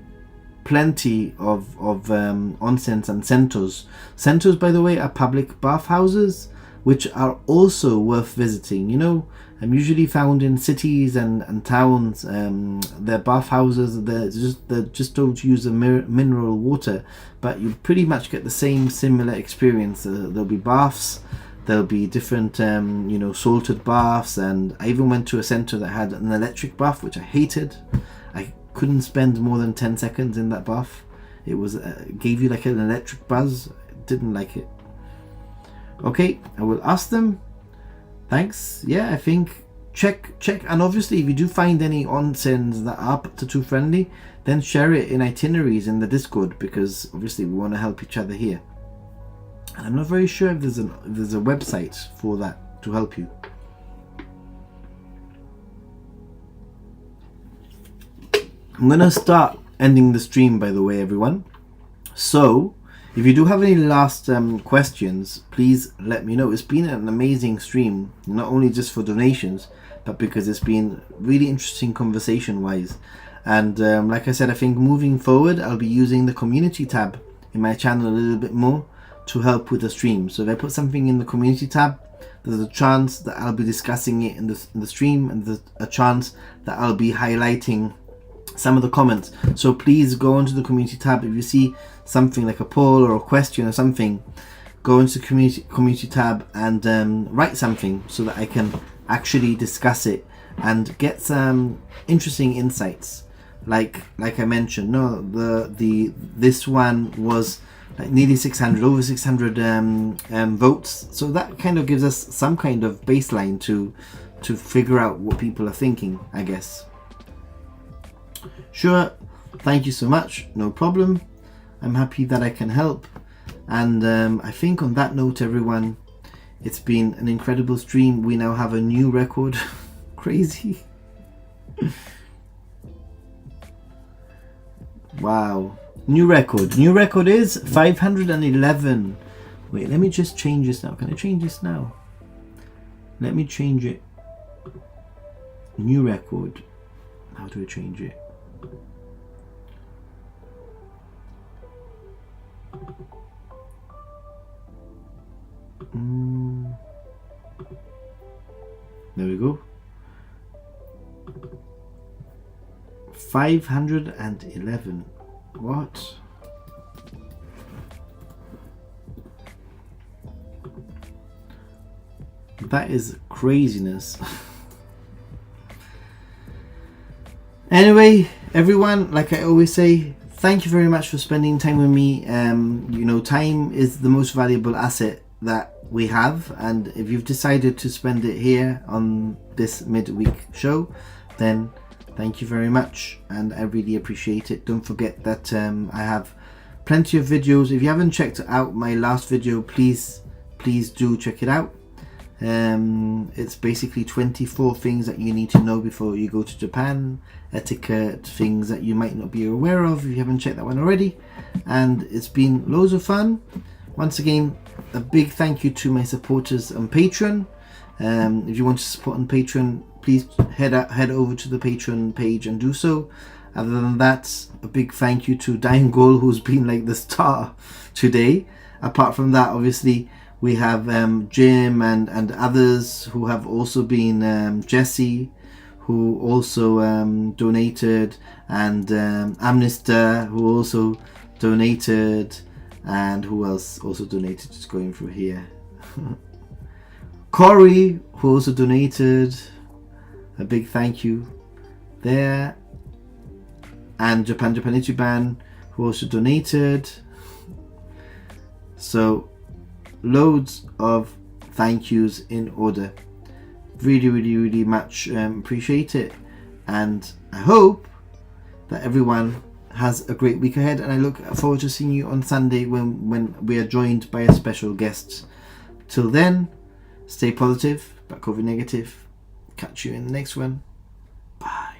plenty of onsens and sentos. Sentos, by the way, are public bathhouses, which are also worth visiting. You know, usually found in cities and towns. They're bathhouses. They just don't use the mineral water, but you pretty much get the similar experience. There'll be baths. There'll be different, you know, salted baths, and I even went to a center that had an electric bath, which I hated. I couldn't spend more than 10 seconds in that bath. It was gave you like an electric buzz. Didn't like it. Okay, I will ask them. Thanks. Yeah, I think check, and obviously if you do find any onsens that are tattoo friendly, then share it in itineraries in the Discord, because obviously we want to help each other here. And I'm not very sure if there's a website for that to help you. I'm gonna start ending the stream, by the way, everyone. So if you do have any last questions, please let me know. It's been an amazing stream, not only just for donations, but because it's been really interesting conversation wise. And like I said, I think moving forward, I'll be using the community tab in my channel a little bit more to help with the stream. So if I put something in the community tab, there's a chance that I'll be discussing it in the stream, and there's a chance that I'll be highlighting some of the comments. So please go onto the community tab. If you see something like a poll or a question or something, go into the community tab and write something so that I can actually discuss it and get some interesting insights. Like I mentioned, no, this one was like nearly 600, over 600 votes. So that kind of gives us some kind of baseline to figure out what people are thinking, I guess. Sure, thank you so much, no problem. I'm happy that I can help. And I think on that note, everyone, it's been an incredible stream. We now have a new record. Crazy. Wow. New record is 511. Wait, let me just change this now. Can I change this now? Let me change it. New record. How do I change it? There we go. 511. What? That is craziness. Anyway, everyone, like I always say, thank you very much for spending time with me. You know, time is the most valuable asset that we have, and if you've decided to spend it here on this midweek show, then thank you very much, and I really appreciate it. Don't forget that I have plenty of videos. If you haven't checked out my last video, please do check it out. It's basically 24 things that you need to know before you go to Japan, etiquette, things that you might not be aware of if you haven't checked that one already, and it's been loads of fun. Once again, a big thank you to my supporters on Patreon. If you want to support on Patreon, please head over to the Patreon page and do so. Other than that, a big thank you to Dying Goal, who's been like the star today. Apart from that, obviously, we have Jim and others who have also been, Jesse, who also donated, and Amnista, who also donated, and who else also donated, just going through here. Corey, who also donated, a big thank you there, and Japan Ichiban, who also donated. So loads of thank yous in order. Really much appreciate it, and I hope that everyone has a great week ahead, and I look forward to seeing you on Sunday when we are joined by a special guest. Till then, stay positive but COVID negative. Catch you in the next one. Bye.